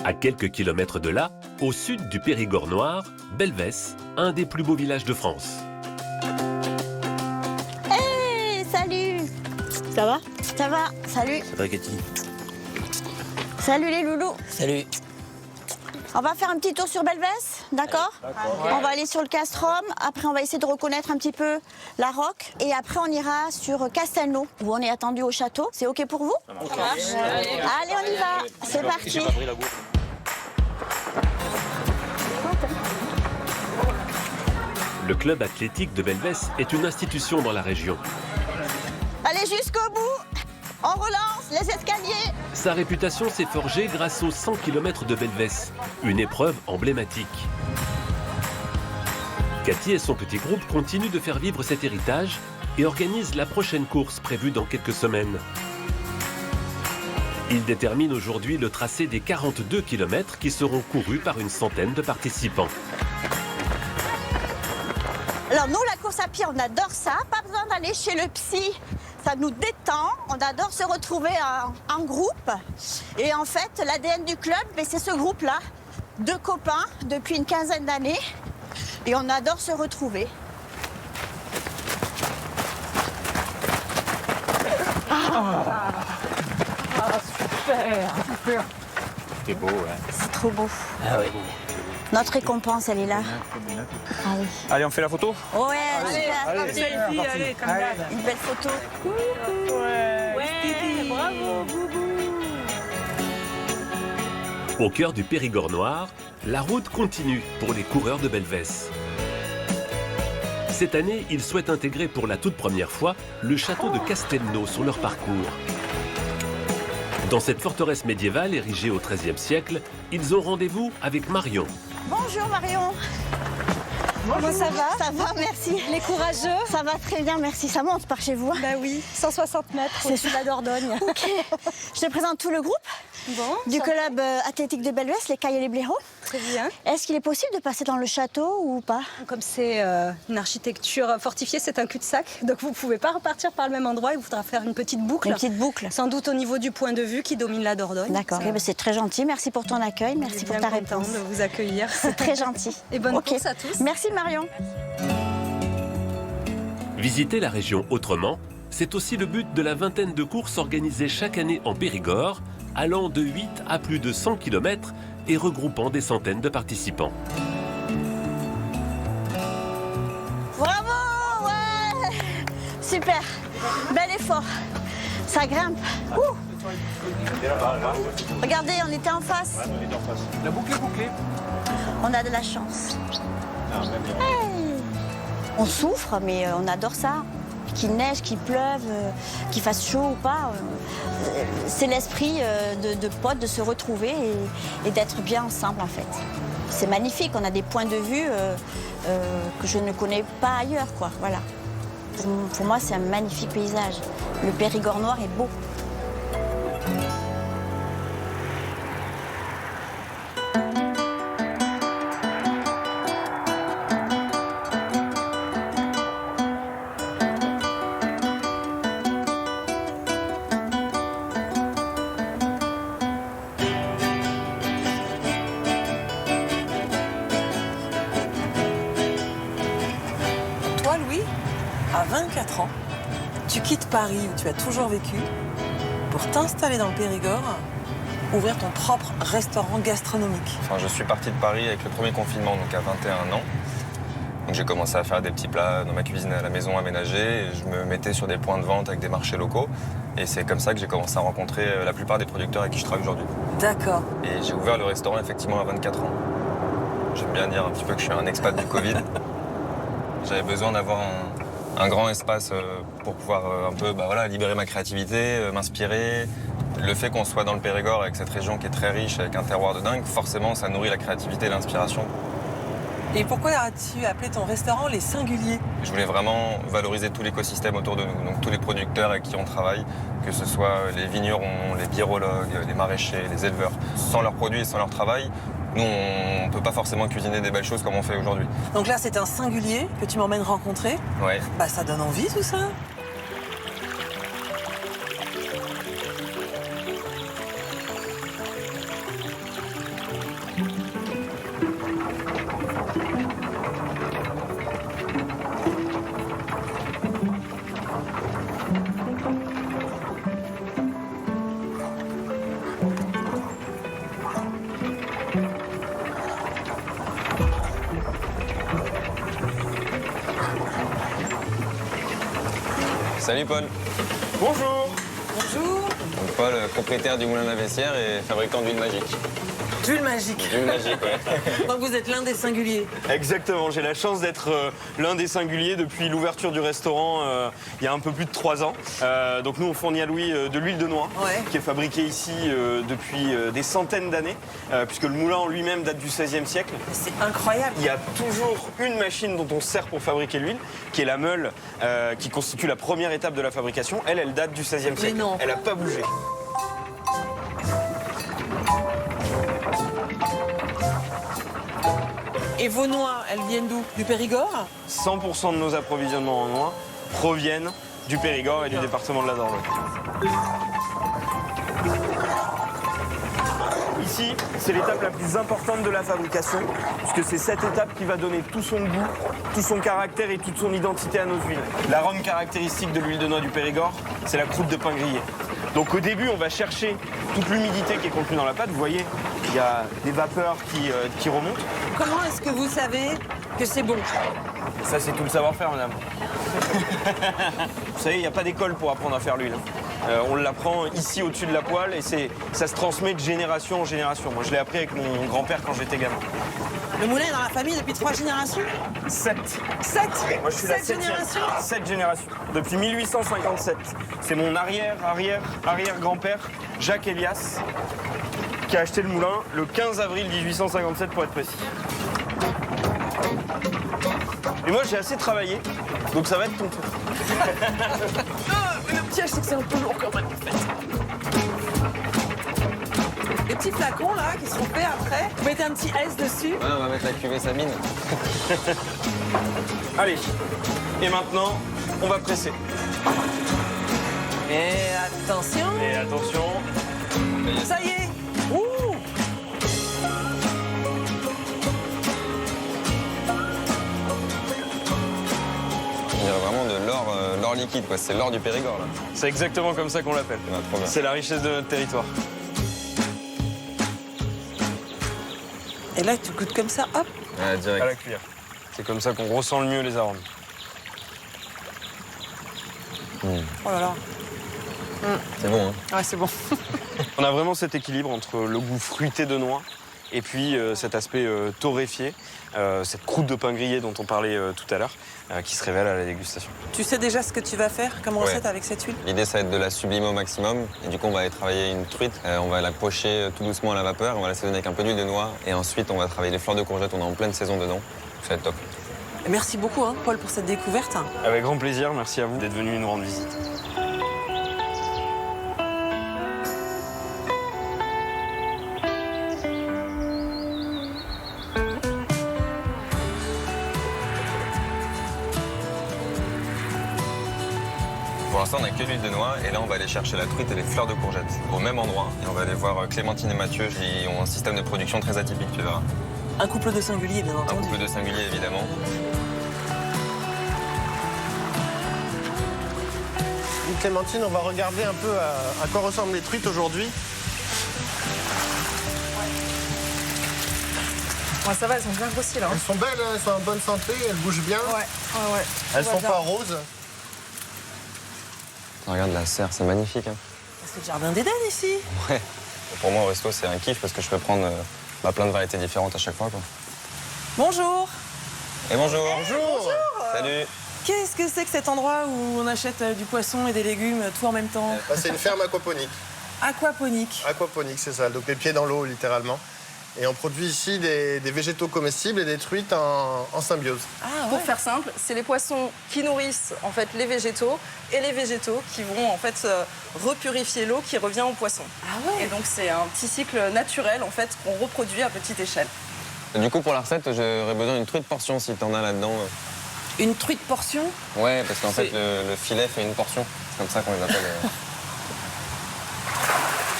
Speaker 4: À quelques kilomètres de là, au sud du Périgord noir, Belvès, un des plus beaux villages de France.
Speaker 3: Hey, salut! Ça va? Ça va, salut!
Speaker 17: Ça va, Cathy?
Speaker 3: Salut les loulous!
Speaker 17: Salut!
Speaker 3: On va faire un petit tour sur Belvès, d'accord? On va aller sur le Castrum, après on va essayer de reconnaître un petit peu la Roque, et après on ira sur Castelnau, où on est attendu au château. C'est OK pour vous? Allez, on y va! C'est parti!
Speaker 4: Le club athlétique de Belvès est une institution dans la région.
Speaker 3: Allez jusqu'au bout! On relance les escaliers!
Speaker 4: Sa réputation s'est forgée grâce aux 100 km de Belvès, une épreuve emblématique. Cathy et son petit groupe continuent de faire vivre cet héritage et organisent la prochaine course prévue dans quelques semaines. Ils déterminent aujourd'hui le tracé des 42 km qui seront courus par une centaine de participants.
Speaker 3: Alors nous, la course à pied, on adore ça. Pas besoin d'aller chez le psy Ça nous détend, on adore se retrouver en groupe. Et en fait, l'ADN du club, c'est ce groupe-là, 2 copains depuis une quinzaine d'années. Et on adore se retrouver.
Speaker 10: Super.
Speaker 2: C'est beau, ouais.
Speaker 3: C'est trop beau.
Speaker 2: Ah oui.
Speaker 3: Notre récompense, elle est là. Ah oui.
Speaker 7: Allez, on fait la photo?
Speaker 3: Ouais,
Speaker 10: Allez,
Speaker 3: super.
Speaker 10: allez,
Speaker 3: Une belle photo.
Speaker 9: Ouais, bravo, Boubou.
Speaker 4: Au cœur du Périgord noir, la route continue pour les coureurs de Belvès. Cette année, ils souhaitent intégrer pour la toute première fois le château de Castelnau sur leur parcours. Dans cette forteresse médiévale érigée au XIIIe siècle, ils ont rendez-vous avec Marion.
Speaker 3: Bonjour Marion.
Speaker 20: Comment ça va?
Speaker 3: Ça va, merci.
Speaker 20: Les courageux?
Speaker 3: Ça va très bien, merci. Ça monte par chez vous?
Speaker 20: Bah oui, 160 mètres, c'est sous la Dordogne.
Speaker 3: Ok. Je te présente tout le groupe du club athlétique de Belvès, les Cailles et les Blaireaux.
Speaker 20: Très bien.
Speaker 3: Est-ce qu'il est possible de passer dans le château ou pas?
Speaker 20: Comme c'est une architecture fortifiée, c'est un cul-de-sac. Donc vous ne pouvez pas repartir par le même endroit. Il faudra faire une petite boucle.
Speaker 3: Une petite boucle.
Speaker 20: Sans doute au niveau du point de vue qui domine la Dordogne.
Speaker 3: D'accord, c'est très gentil. Merci pour ton accueil. Merci pour ta réponse.
Speaker 20: De vous accueillir.
Speaker 3: C'est très gentil.
Speaker 20: Et bonne course à tous.
Speaker 3: Merci Marion.
Speaker 4: Visiter la région autrement, c'est aussi le but de la vingtaine de courses organisées chaque année en Périgord, allant de 8 à plus de 100 km et regroupant des centaines de participants.
Speaker 3: Bravo, ouais. Super. Bel effort. Ça grimpe. Ouh. Regardez, on était en face.
Speaker 5: Ouais, on était en face.
Speaker 10: La boucle est bouclée.
Speaker 3: On a de la chance.
Speaker 5: Ah, on aime bien.
Speaker 3: Hey. On souffre, mais on adore ça. Qu'il neige, qu'il pleuve, qu'il fasse chaud ou pas. C'est l'esprit de potes de se retrouver et d'être bien ensemble en fait. C'est magnifique, on a des points de vue que je ne connais pas ailleurs, quoi. Voilà. Pour moi, c'est un magnifique paysage. Le Périgord noir est beau.
Speaker 1: À 24 ans, tu quittes Paris où tu as toujours vécu pour t'installer dans le Périgord, ouvrir ton propre restaurant gastronomique.
Speaker 21: Enfin, je suis parti de Paris avec le premier confinement, donc à 21 ans. Donc j'ai commencé à faire des petits plats dans ma cuisine à la maison aménagée. Et je me mettais sur des points de vente avec des marchés locaux. Et c'est comme ça que j'ai commencé à rencontrer la plupart des producteurs avec qui je travaille aujourd'hui.
Speaker 1: D'accord.
Speaker 21: Et j'ai ouvert le restaurant effectivement à 24 ans. J'aime bien dire un petit peu que je suis un expat du Covid. J'avais besoin d'avoir un grand espace pour pouvoir un peu libérer ma créativité, m'inspirer. Le fait qu'on soit dans le Périgord, avec cette région qui est très riche, avec un terroir de dingue, forcément ça nourrit la créativité et l'inspiration.
Speaker 1: Et pourquoi as-tu appelé ton restaurant Les Singuliers?
Speaker 21: Je voulais vraiment valoriser tout l'écosystème autour de nous, donc tous les producteurs avec qui on travaille, que ce soit les vignerons, les biérologues, les maraîchers, les éleveurs. Sans leurs produits et sans leur travail, nous, on ne peut pas forcément cuisiner des belles choses comme on fait aujourd'hui.
Speaker 1: Donc là, c'est un singulier que tu m'emmènes rencontrer.
Speaker 21: Ouais.
Speaker 1: Bah, ça donne envie, tout ça.
Speaker 21: Salut Paul.
Speaker 1: Bonjour. Bonjour.
Speaker 21: Donc Paul, propriétaire du moulin à Vessière et fabricant d'huile magique.
Speaker 1: D'huile magique.
Speaker 21: D'huile magique, ouais.
Speaker 1: Donc vous êtes l'un des singuliers.
Speaker 7: Exactement, j'ai la chance d'être l'un des singuliers depuis l'ouverture du restaurant il y a un peu plus de 3 ans. Donc nous on fournit à Louis de l'huile de noix qui est fabriquée ici depuis des centaines d'années puisque le moulin en lui-même date du XVIe siècle.
Speaker 1: C'est incroyable.
Speaker 7: Il y a toujours une machine dont on se sert pour fabriquer l'huile qui est la meule qui constitue la première étape de la fabrication. Elle date du XVIe siècle.
Speaker 1: Non.
Speaker 7: Elle n'a pas bougé.
Speaker 1: Et vos noix, elles viennent d'où? Du Périgord?
Speaker 7: 100% de nos approvisionnements en noix proviennent du Périgord et du département de la Dordogne. Ici, c'est l'étape la plus importante de la fabrication, puisque c'est cette étape qui va donner tout son goût, tout son caractère et toute son identité à nos huiles. L'arôme caractéristique de l'huile de noix du Périgord, c'est la croûte de pain grillé. Donc au début, on va chercher toute l'humidité qui est contenue dans la pâte. Vous voyez, il y a des vapeurs qui remontent.
Speaker 1: Comment est-ce que vous savez que c'est bon?
Speaker 7: Ça, c'est tout le savoir-faire, madame. Vous savez, il n'y a pas d'école pour apprendre à faire l'huile. On l'apprend ici au-dessus de la poêle et ça se transmet de génération en génération. Moi, je l'ai appris avec mon grand-père quand j'étais gamin.
Speaker 1: Le moulin est dans la famille depuis 3 générations?
Speaker 7: 7.
Speaker 1: 7?
Speaker 7: Moi, je suis la 7e. 7 générations. Depuis 1857. C'est mon arrière-grand-père, Jacques Elias, qui a acheté le moulin le 15 avril 1857 pour être précis. Et moi, j'ai assez travaillé, donc ça va être ton tour.
Speaker 1: Le piège, c'est que c'est un peu lourd quand même, en fait. Les petits flacons, là, qui seront faits après, vous mettez un petit S dessus.
Speaker 21: Ouais, on va mettre la cuvée Samine.
Speaker 7: Allez, et maintenant, on va presser.
Speaker 1: Et attention.
Speaker 7: Et attention.
Speaker 1: Ça y est. Ouh.
Speaker 21: On dirait vraiment de l'or liquide, quoi. C'est l'or du Périgord, là.
Speaker 7: C'est exactement comme ça qu'on l'appelle. C'est la richesse de notre territoire.
Speaker 1: Et là, tu goûtes comme ça, hop.
Speaker 21: Ouais, direct.
Speaker 7: À la cuillère. C'est comme ça qu'on ressent le mieux les arômes.
Speaker 1: Oh là là.
Speaker 21: C'est bon, hein?
Speaker 1: Ouais, c'est bon.
Speaker 7: On a vraiment cet équilibre entre le goût fruité de noix et puis cet aspect torréfié, cette croûte de pain grillé dont on parlait tout à l'heure, qui se révèle à la dégustation.
Speaker 1: Tu sais déjà ce que tu vas faire comme recette avec cette huile?
Speaker 21: L'idée, ça va être de la sublimer au maximum. Et du coup, on va aller travailler une truite. On va la pocher tout doucement à la vapeur. On va l'assaisonner avec un peu d'huile de noix. Et ensuite, on va travailler les fleurs de courgette. On est en pleine saison dedans. Ça va être top.
Speaker 1: Merci beaucoup, hein, Paul, pour cette découverte.
Speaker 7: Avec grand plaisir. Merci à vous d'être venu nous rendre visite.
Speaker 21: Pour l'instant, on n'a que l'huile de noix. Et là, on va aller chercher la truite et les fleurs de courgette au même endroit. Et on va aller voir Clémentine et Mathieu. Ils ont un système de production très atypique, tu verras.
Speaker 1: Un couple de singuliers, bien entendu.
Speaker 21: Un couple de singuliers, évidemment.
Speaker 10: Clémentine, on va regarder un peu à quoi ressemblent les truites aujourd'hui.
Speaker 1: Ouais, ça va, elles sont bien grossies, là.
Speaker 10: Elles sont belles, hein, elles sont en bonne santé, elles bougent bien.
Speaker 1: Ouais.
Speaker 10: Elles sont pas roses.
Speaker 21: Regarde la serre, c'est magnifique. Hein.
Speaker 1: C'est le jardin d'Éden, ici.
Speaker 21: Ouais. Pour moi, au resto, c'est un kiff parce que je peux prendre plein de variétés différentes à chaque fois, quoi.
Speaker 1: Bonjour.
Speaker 21: Et bonjour.
Speaker 10: Bonjour.
Speaker 21: Salut.
Speaker 1: Qu'est-ce que c'est que cet endroit où on achète du poisson et des légumes tout en même temps?
Speaker 10: C'est une ferme aquaponique.
Speaker 1: Aquaponique.
Speaker 10: Aquaponique, c'est ça. Donc les pieds dans l'eau, littéralement. Et on produit ici des végétaux comestibles et des truites en symbiose.
Speaker 6: Pour faire simple, c'est les poissons qui nourrissent en fait les végétaux et les végétaux qui vont en fait repurifier l'eau qui revient aux poissons. Et donc c'est un petit cycle naturel en fait qu'on reproduit à petite échelle.
Speaker 21: Du coup, pour la recette, j'aurais besoin d'une truite portion si t'en as là-dedans.
Speaker 1: Une truite portion?
Speaker 21: Ouais, parce qu'en fait, le filet fait une portion. C'est comme ça qu'on les appelle.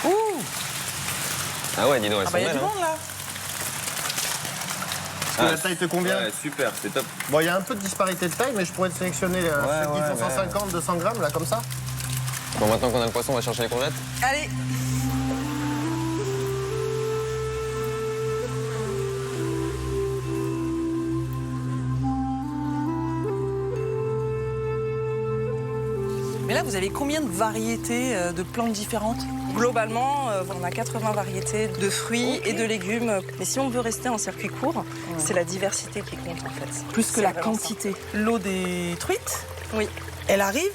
Speaker 1: Ouh!
Speaker 21: Ah ouais, dis donc, elles sont
Speaker 1: bah, y a
Speaker 21: belles.
Speaker 1: du monde, là.
Speaker 10: La taille te convient?
Speaker 21: Ouais, super, c'est top.
Speaker 10: Bon, il y a un peu de disparité de taille, mais je pourrais te sélectionner ceux qui font 150, 200 grammes, là, comme ça.
Speaker 21: Bon, maintenant qu'on a le poisson, on va chercher les courgettes.
Speaker 1: Allez. Mais là, vous avez combien de variétés de plantes différentes?
Speaker 6: Globalement, on a 80 variétés de fruits et de légumes. Mais si on veut rester en circuit court, c'est la diversité qui compte en fait.
Speaker 1: Plus que la quantité. L'eau des truites,
Speaker 6: oui,
Speaker 1: elle arrive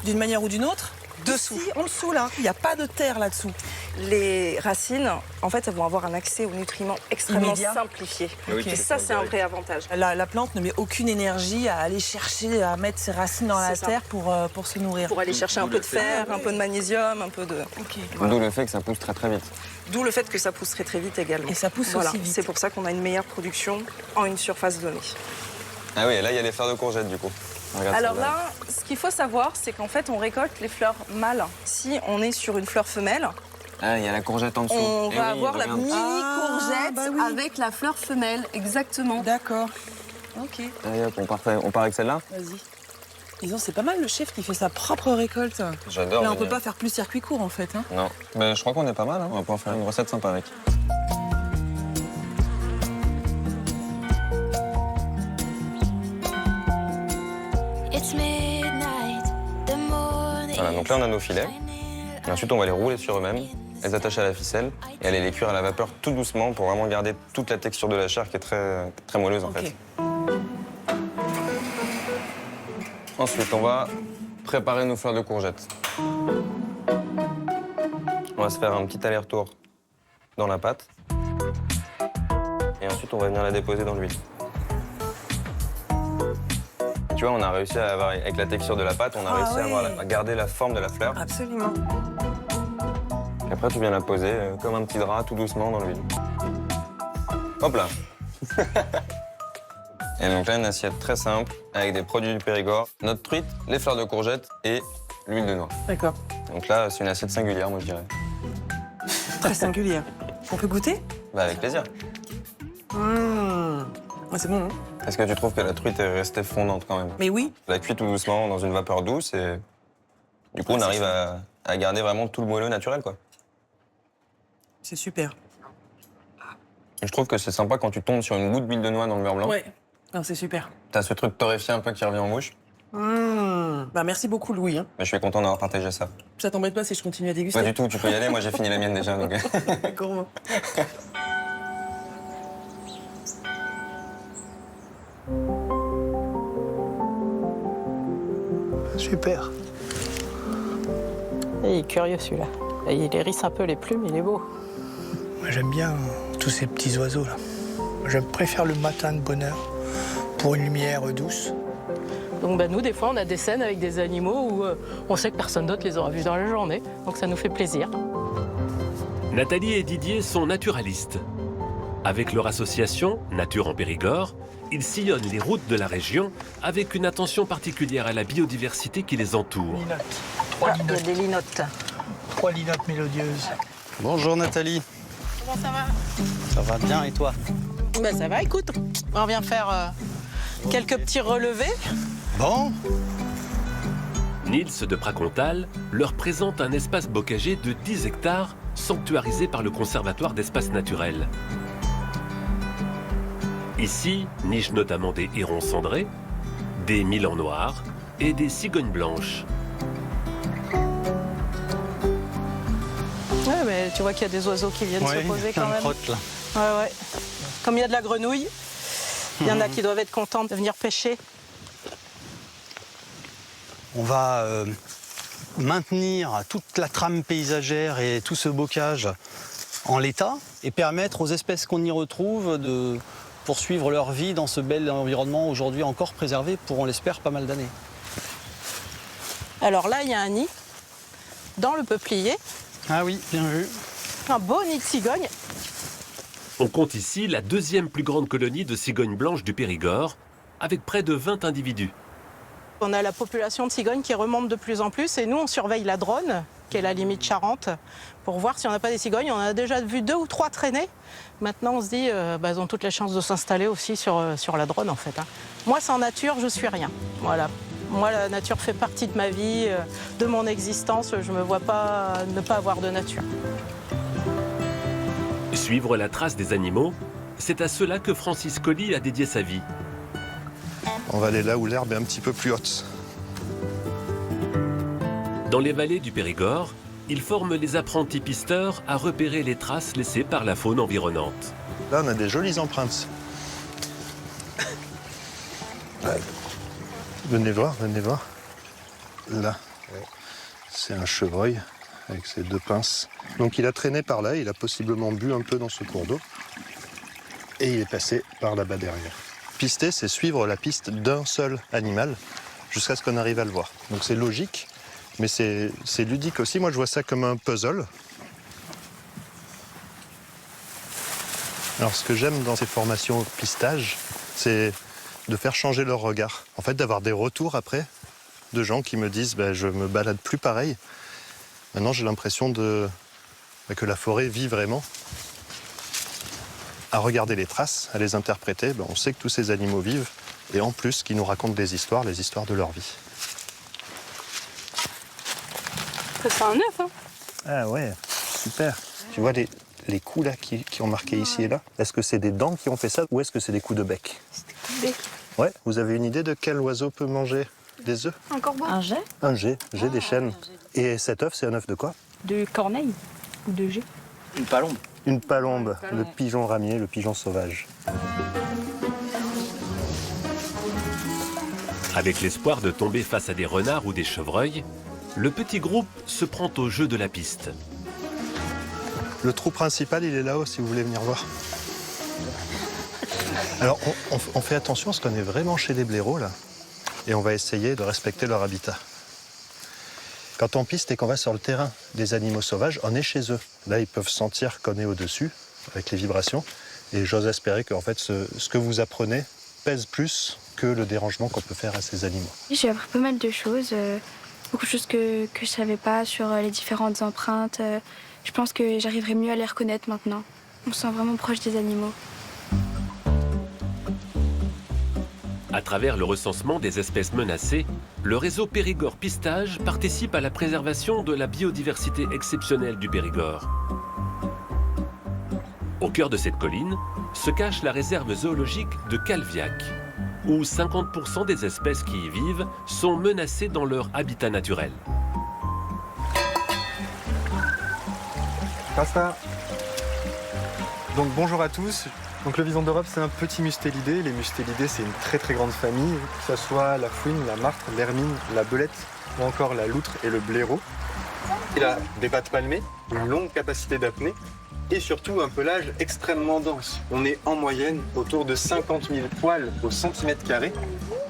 Speaker 1: d'une manière ou d'une autre dessous. Ici, en dessous, là. Il n'y a pas de terre là-dessous.
Speaker 6: Les racines, en fait, elles vont avoir un accès aux nutriments extrêmement
Speaker 1: immédiat,
Speaker 6: simplifié.
Speaker 1: Okay.
Speaker 6: Et ça, c'est un vrai avantage.
Speaker 1: La plante ne met aucune énergie à aller chercher, à mettre ses racines dans la terre pour se nourrir.
Speaker 6: Pour aller chercher un peu de fer, un peu de magnésium, un peu de...
Speaker 21: D'où le fait que ça pousse très très vite.
Speaker 6: D'où le fait que ça pousserait très vite également.
Speaker 1: Et ça pousse aussi vite.
Speaker 6: C'est pour ça qu'on a une meilleure production en une surface donnée.
Speaker 21: Ah oui, et là, il y a les fleurs de courgette, du coup. Regarde
Speaker 6: Alors
Speaker 21: celle-là.
Speaker 6: là, ce qu'il faut savoir, c'est qu'en fait, on récolte les fleurs mâles. Si on est sur une fleur femelle,
Speaker 21: Ah, il y a la courgette en dessous.
Speaker 6: on
Speaker 21: Eh
Speaker 6: va
Speaker 21: oui,
Speaker 6: avoir la
Speaker 21: regarde.
Speaker 6: mini courgette avec la fleur femelle, exactement.
Speaker 1: D'accord. Ok.
Speaker 21: Allez hop, on part avec celle-là.
Speaker 1: Vas-y. Disons, c'est pas mal le chef qui fait sa propre récolte.
Speaker 21: J'adore.
Speaker 1: Là, on
Speaker 21: mais-
Speaker 1: peut pas faire plus circuit court en fait. Hein.
Speaker 21: Non, mais je crois qu'on est pas mal, hein. On va pouvoir faire une recette sympa avec. Voilà, donc là on a nos filets. Et ensuite on va les rouler sur eux-mêmes, les attacher à la ficelle et aller les cuire à la vapeur tout doucement pour vraiment garder toute la texture de la chair qui est très, très moelleuse en fait. Ensuite on va préparer nos fleurs de courgettes. On va se faire un petit aller-retour dans la pâte. Et ensuite on va venir la déposer dans l'huile. Tu vois, on a réussi à avoir, avec la texture de la pâte, on a réussi à garder la forme de la fleur.
Speaker 1: Absolument.
Speaker 21: Et après, tu viens la poser comme un petit drap, tout doucement dans l'huile. Hop là. Et donc là, une assiette très simple, avec des produits du Périgord, notre truite, les fleurs de courgette et l'huile de noix.
Speaker 1: D'accord.
Speaker 21: Donc là, c'est une assiette singulière, moi, je dirais.
Speaker 1: Très singulière. On peut goûter?
Speaker 21: Bah, avec plaisir.
Speaker 1: Ouais, c'est bon. Hein.
Speaker 21: Est-ce que tu trouves que la truite est restée fondante quand même?
Speaker 1: Mais oui.
Speaker 21: La cuit tout doucement dans une vapeur douce et du coup, on arrive à garder vraiment tout le moelleux naturel, quoi.
Speaker 1: C'est super.
Speaker 21: Je trouve que c'est sympa quand tu tombes sur une goutte d'huile de noix dans le beurre blanc.
Speaker 1: Ouais. Non, c'est super.
Speaker 21: T'as ce truc torréfié un peu qui revient en bouche.
Speaker 1: Bah, merci beaucoup, Louis. Hein.
Speaker 21: Mais je suis content d'avoir partagé ça.
Speaker 1: Ça t'embête pas si je continue à déguster?
Speaker 21: Pas du tout, tu peux y aller, moi j'ai fini la mienne déjà. Donc...
Speaker 1: D'accord.
Speaker 11: Super.
Speaker 22: Il est curieux celui-là. Il hérisse un peu les plumes, il est beau.
Speaker 11: Moi, j'aime bien tous ces petits oiseaux là. Je préfère le matin de bonne heure pour une lumière douce.
Speaker 22: Donc nous, des fois, on a des scènes avec des animaux où on sait que personne d'autre les aura vus dans la journée. Donc ça nous fait plaisir.
Speaker 4: Nathalie et Didier sont naturalistes. Avec leur association Nature en Périgord, ils sillonnent les routes de la région avec une attention particulière à la biodiversité qui les entoure.
Speaker 22: Il y a des linottes.
Speaker 11: 3 linottes mélodieuses.
Speaker 23: Bonjour Nathalie.
Speaker 22: Comment ça va?
Speaker 23: Ça va bien et toi?
Speaker 22: Ça va, écoute. On vient faire quelques petits relevés.
Speaker 23: Bon.
Speaker 4: Nils de Pracontal leur présente un espace bocager de 10 hectares sanctuarisé par le Conservatoire d'espaces naturels. Ici nichent notamment des hérons cendrés, des milans noirs et des cigognes blanches.
Speaker 22: Ouais, mais tu vois qu'il y a des oiseaux qui viennent se poser quand même.
Speaker 23: Crotte, là.
Speaker 22: Ouais. Comme il y a de la grenouille, il y en a qui doivent être contents de venir pêcher.
Speaker 23: On va maintenir toute la trame paysagère et tout ce bocage en l'état et permettre aux espèces qu'on y retrouve de poursuivre leur vie dans ce bel environnement aujourd'hui encore préservé pour, on l'espère, pas mal d'années.
Speaker 22: Alors là, il y a un nid dans le peuplier.
Speaker 23: Ah oui, bien vu.
Speaker 22: Un beau nid de cigogne.
Speaker 4: On compte ici la deuxième plus grande colonie de cigognes blanches du Périgord, avec près de 20 individus.
Speaker 22: On a la population de cigognes qui remonte de plus en plus et nous, on surveille la Dronne, qui est la limite Charente, pour voir si on n'a pas des cigognes. On en a déjà vu 2 ou 3 traîner. Maintenant, on se dit elles ont toutes les chances de s'installer aussi sur la Dronne, en fait. Hein. Moi, sans nature, je suis rien. Voilà. Moi, la nature fait partie de ma vie, de mon existence. Je ne me vois pas ne pas avoir de nature.
Speaker 4: Suivre la trace des animaux, c'est à cela que Francis Colli a dédié sa vie.
Speaker 24: On va aller là où l'herbe est un petit peu plus haute.
Speaker 4: Dans les vallées du Périgord, il forme les apprentis pisteurs à repérer les traces laissées par la faune environnante.
Speaker 24: Là, on a des jolies empreintes. Ouais. Venez voir. Là, c'est un chevreuil avec ses 2 pinces. Donc il a traîné par là, il a possiblement bu un peu dans ce cours d'eau. Et il est passé par là-bas derrière. Pister, c'est suivre la piste d'un seul animal jusqu'à ce qu'on arrive à le voir. Donc c'est logique, mais c'est ludique aussi. Moi, je vois ça comme un puzzle. Alors, ce que j'aime dans ces formations pistage, c'est de faire changer leur regard. En fait, d'avoir des retours après de gens qui me disent je me balade plus pareil. Maintenant, j'ai l'impression que la forêt vit vraiment. À regarder les traces, à les interpréter, on sait que tous ces animaux vivent et en plus qu'ils nous racontent des histoires, les histoires de leur vie.
Speaker 12: Ça sera un œuf, hein?
Speaker 24: Ah ouais, super. Tu vois les coups là qui ont marqué ici et là? Est-ce que c'est des dents qui ont fait ça ou est-ce que c'est des coups de bec?
Speaker 12: C'est des coups de bec.
Speaker 24: Ouais, vous avez une idée de quel oiseau peut manger des œufs?
Speaker 12: Un corbeau. Un jet?
Speaker 24: Un jet des chênes. Et cet œuf, c'est un œuf de quoi?
Speaker 12: De corneille ou de jet?
Speaker 23: Une palombe.
Speaker 24: Une palombe, le pigeon ramier, le pigeon sauvage.
Speaker 4: Avec l'espoir de tomber face à des renards ou des chevreuils, le petit groupe se prend au jeu de la piste.
Speaker 24: Le trou principal, il est là-haut, si vous voulez venir voir. Alors, on fait attention parce qu'on est vraiment chez les blaireaux, là. Et on va essayer de respecter leur habitat. Quand on piste et qu'on va sur le terrain des animaux sauvages, on est chez eux. Là, ils peuvent sentir qu'on est au-dessus, avec les vibrations. Et j'ose espérer que en fait, ce que vous apprenez pèse plus que le dérangement qu'on peut faire à ces animaux.
Speaker 19: J'ai appris pas mal de choses, beaucoup de choses que je ne savais pas sur les différentes empreintes. Je pense que j'arriverai mieux à les reconnaître maintenant. On se sent vraiment proche des animaux.
Speaker 4: À travers le recensement des espèces menacées, le réseau Périgord Pistage participe à la préservation de la biodiversité exceptionnelle du Périgord. Au cœur de cette colline se cache la réserve zoologique de Calviac, où 50% des espèces qui y vivent sont menacées dans leur habitat naturel.
Speaker 13: Basta. Donc bonjour à tous. Donc le vison d'Europe, c'est un petit mustélidé. Les mustélidés, c'est une très très grande famille, que ce soit la fouine, la martre, l'hermine, la belette ou encore la loutre et le blaireau. Il a des pattes palmées, une longue capacité d'apnée et surtout un pelage extrêmement dense. On est en moyenne autour de 50 000 poils au centimètre carré,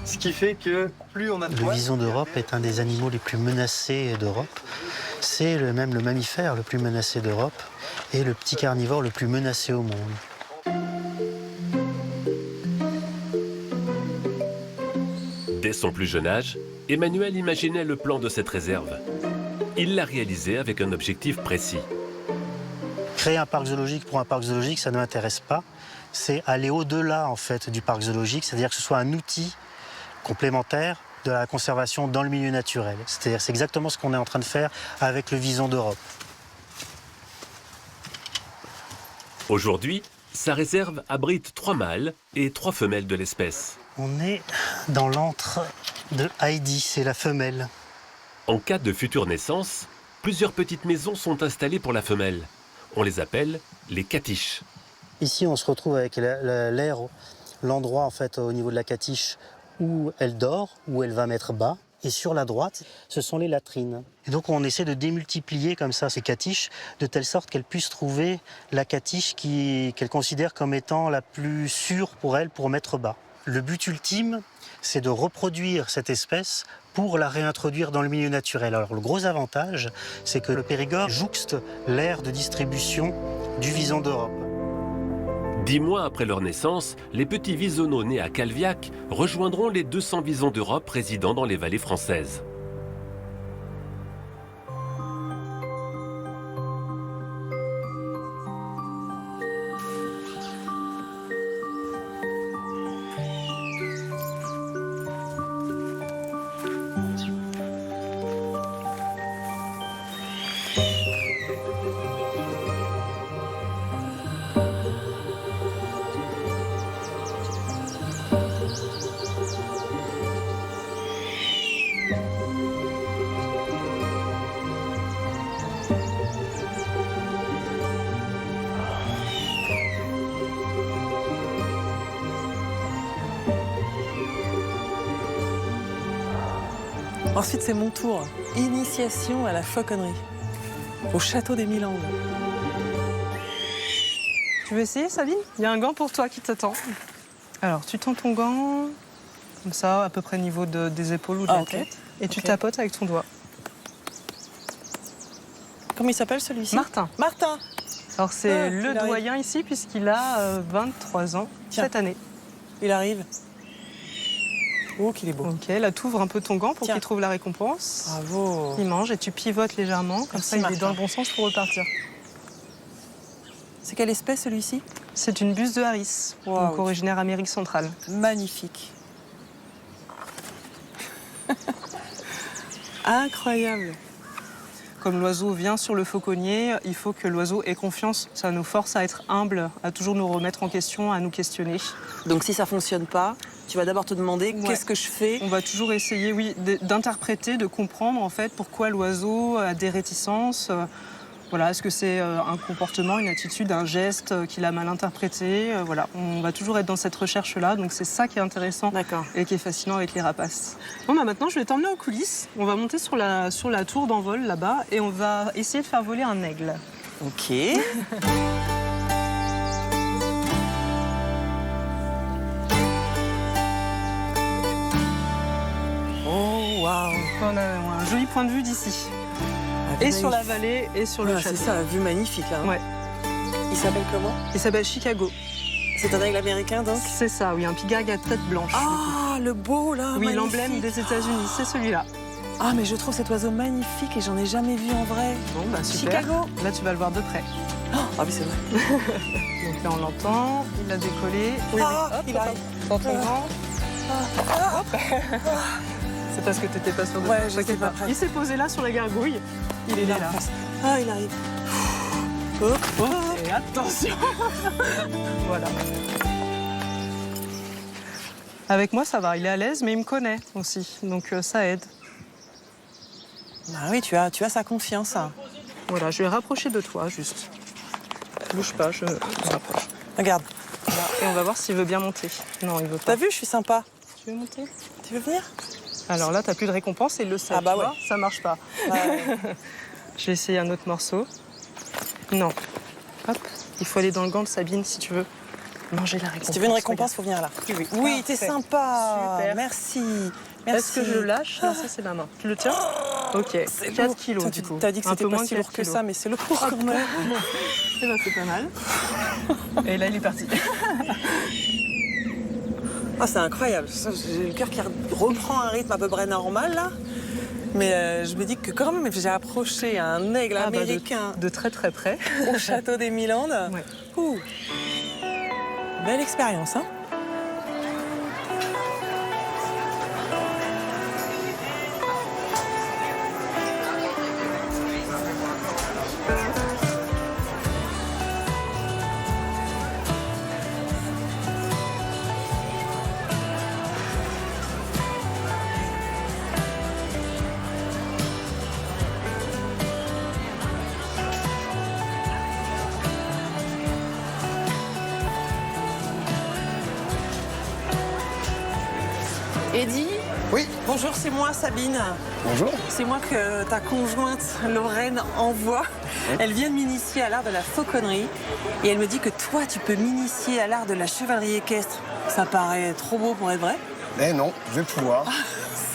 Speaker 13: ce qui fait que plus on a de poils...
Speaker 14: Le vison d'Europe est un des animaux les plus menacés d'Europe. C'est même le mammifère le plus menacé d'Europe et le petit carnivore le plus menacé au monde.
Speaker 4: Dès son plus jeune âge, Emmanuel imaginait le plan de cette réserve. Il l'a réalisé avec un objectif précis.
Speaker 14: Créer un parc zoologique pour un parc zoologique, ça ne m'intéresse pas. C'est aller au-delà en fait du parc zoologique, c'est-à-dire que ce soit un outil complémentaire de la conservation dans le milieu naturel. C'est-à-dire c'est exactement ce qu'on est en train de faire avec le vison d'Europe.
Speaker 4: Aujourd'hui, sa réserve abrite 3 mâles et 3 femelles de l'espèce.
Speaker 14: On est dans l'antre de Heidi, c'est la femelle.
Speaker 4: En cas de future naissance, plusieurs petites maisons sont installées pour la femelle. On les appelle les catiches.
Speaker 14: Ici, on se retrouve avec l'air, l'endroit en fait au niveau de la catiche où elle dort, où elle va mettre bas. Et sur la droite, ce sont les latrines. Et donc on essaie de démultiplier comme ça ces catiches, de telle sorte qu'elle puisse trouver la catiche qu'elle considère comme étant la plus sûre pour elle pour mettre bas. Le but ultime, c'est de reproduire cette espèce pour la réintroduire dans le milieu naturel. Alors le gros avantage, c'est que le Périgord jouxte l'aire de distribution du vison d'Europe.
Speaker 4: 10 mois après leur naissance, les petits visonneaux nés à Calviac rejoindront les 200 visons d'Europe résidant dans les vallées françaises.
Speaker 1: Ensuite, c'est mon tour. Initiation à la fauconnerie, au château des Mille Angles.
Speaker 9: Tu veux essayer, Sabine? Il y a un gant pour toi qui t'attend. Alors, tu tends ton gant, comme ça, à peu près niveau des épaules ou de la tête, et tu tapotes avec ton doigt.
Speaker 1: Comment il s'appelle celui-ci?
Speaker 9: Martin.
Speaker 1: Martin.
Speaker 9: Alors, c'est le doyen ici, puisqu'il a 23 ans cette année.
Speaker 1: Il arrive. Oh, qu'il est beau.
Speaker 12: Ok, là, t'ouvres un peu ton gant pour
Speaker 1: Tiens.
Speaker 12: qu'il trouve la récompense.
Speaker 1: Bravo.
Speaker 12: Il mange et tu pivotes légèrement, comme
Speaker 1: Merci,
Speaker 12: ça il est
Speaker 1: Martin.
Speaker 12: dans le bon sens pour repartir.
Speaker 1: C'est quelle espèce celui-ci?
Speaker 12: C'est une buse de Harris,
Speaker 1: Wow.
Speaker 12: donc originaire Amérique centrale.
Speaker 1: Magnifique. Incroyable.
Speaker 12: Comme l'oiseau vient sur le fauconnier, il faut que l'oiseau ait confiance. Ça nous force à être humble, à toujours nous remettre en question, à nous questionner.
Speaker 1: Donc si ça fonctionne pas, tu vas d'abord te demander qu'est-ce que je fais.
Speaker 12: On va toujours essayer, oui, d'interpréter, de comprendre en fait pourquoi l'oiseau a des réticences. Voilà, est-ce que c'est un comportement, une attitude, un geste qu'il a mal interprété. Voilà, on va toujours être dans cette recherche-là. Donc c'est ça qui est intéressant et qui est fascinant avec les rapaces. Bon, bah maintenant, je vais t'emmener en coulisses. On va monter sur la tour d'envol là-bas et on va essayer de faire voler un aigle.
Speaker 1: Ok. Oh, waouh.
Speaker 12: On a un joli point de vue d'ici. Et sur la vallée et sur le château.
Speaker 1: C'est ça, la vue magnifique là.
Speaker 12: Ouais.
Speaker 1: Il s'appelle comment?
Speaker 12: Il s'appelle Chicago.
Speaker 1: C'est un aigle américain donc?
Speaker 12: C'est ça, oui, un pigargue à tête blanche.
Speaker 1: Ah, le beau là.
Speaker 12: Oui,
Speaker 1: magnifique.
Speaker 12: l'emblème des États-Unis, c'est celui-là.
Speaker 1: Ah, mais je trouve cet oiseau magnifique et j'en ai jamais vu en vrai.
Speaker 12: Bon, bah super.
Speaker 1: Chicago.
Speaker 12: Là, tu vas le voir de près.
Speaker 1: Ah oui, c'est vrai.
Speaker 12: Donc là, on l'entend, il a décollé. Oui,
Speaker 1: Ah,
Speaker 12: oui, hop,
Speaker 1: il arrive.
Speaker 12: dans ton vent. Hop. C'est parce que tu n'étais pas sûr de
Speaker 1: Ouais,
Speaker 12: toi.
Speaker 1: je sais pas.
Speaker 12: Il s'est posé là sur la gargouille. Il est là.
Speaker 1: Ah, il arrive. Hop, hop.
Speaker 12: Et attention. Voilà. Avec moi, ça va. Il est à l'aise, mais il me connaît aussi. Donc ça aide.
Speaker 1: Ah oui, tu as sa confiance.
Speaker 12: Voilà, je vais rapprocher de toi, juste. Bouge pas, je me rapproche.
Speaker 1: Regarde.
Speaker 12: Voilà. Et on va voir s'il veut bien monter. Non, il veut pas.
Speaker 1: T'as vu, je suis sympa.
Speaker 12: Tu veux monter?
Speaker 1: Tu veux venir?
Speaker 12: Alors là, t'as plus de récompense et il le sait.
Speaker 1: Ah bah
Speaker 12: tu vois,
Speaker 1: ouais.
Speaker 12: ça marche pas. Je vais essayer un autre morceau. Non. Hop. Il faut aller dans le gant de Sabine si tu veux manger la récompense.
Speaker 1: Si tu veux une récompense, faut venir là.
Speaker 12: Oui,
Speaker 1: Oui, t'es
Speaker 12: parfait.
Speaker 1: sympa.
Speaker 12: Super.
Speaker 1: Merci.
Speaker 12: Est-ce que je le lâche? Non, ça c'est ma main. Tu le tiens? Ok. 4 kilos
Speaker 1: Toi,
Speaker 12: du coup.
Speaker 1: T'as dit que
Speaker 12: Un
Speaker 1: c'était
Speaker 12: peu
Speaker 1: pas
Speaker 12: moins
Speaker 1: si
Speaker 12: de
Speaker 1: lourd
Speaker 12: 4
Speaker 1: que
Speaker 12: kilos.
Speaker 1: ça, mais c'est lourd quand même.
Speaker 12: Eh ben, c'est pas mal. Et là, il est parti.
Speaker 1: Ah, c'est incroyable. J'ai le cœur qui reprend un rythme à peu près normal là. Mais je me dis que quand même, j'ai approché un aigle américain
Speaker 12: de très très près
Speaker 1: au château des Mille-Landes.
Speaker 12: Ouais.
Speaker 1: Ouh. Belle expérience, hein? Eddy?
Speaker 10: Oui.
Speaker 1: Bonjour, c'est moi, Sabine.
Speaker 10: Bonjour.
Speaker 1: C'est moi que ta conjointe Lorraine envoie. Elle vient de m'initier à l'art de la fauconnerie et elle me dit que toi, tu peux m'initier à l'art de la chevalerie équestre. Ça paraît trop beau pour être vrai.
Speaker 10: Mais non, je vais pouvoir.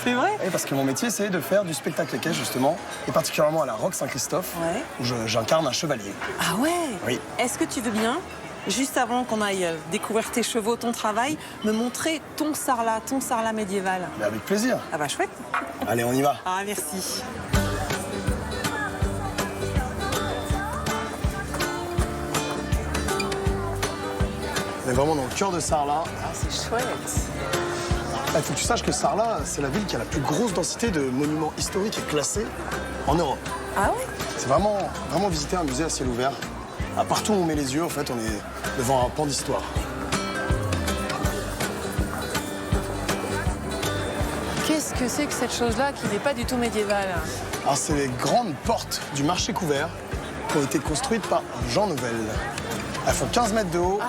Speaker 1: C'est vrai?
Speaker 10: Oui, parce que mon métier, c'est de faire du spectacle équestre, justement, et particulièrement à la Roque Saint-Christophe, où j'incarne un chevalier.
Speaker 1: Ah ouais?
Speaker 10: Oui.
Speaker 1: Est-ce que tu veux bien, juste avant qu'on aille découvrir tes chevaux, ton travail, me montrer ton sarlat médiéval?
Speaker 10: Mais avec plaisir.
Speaker 1: Ah bah chouette.
Speaker 10: Allez, on y va.
Speaker 1: Ah merci.
Speaker 10: On est vraiment dans le cœur de Sarlat.
Speaker 1: Ah c'est chouette.
Speaker 10: Il faut que tu saches que Sarlat, c'est la ville qui a la plus grosse densité de monuments historiques et classés en Europe.
Speaker 1: Ah ouais?
Speaker 10: C'est vraiment visiter un musée à ciel ouvert. Partout où on met les yeux, en fait, on est devant un pan d'histoire.
Speaker 1: Qu'est-ce que c'est que cette chose-là qui n'est pas du tout médiévale?
Speaker 10: Alors, c'est les grandes portes du marché couvert qui ont été construites par Jean Nouvel. Elles font 15 mètres de haut,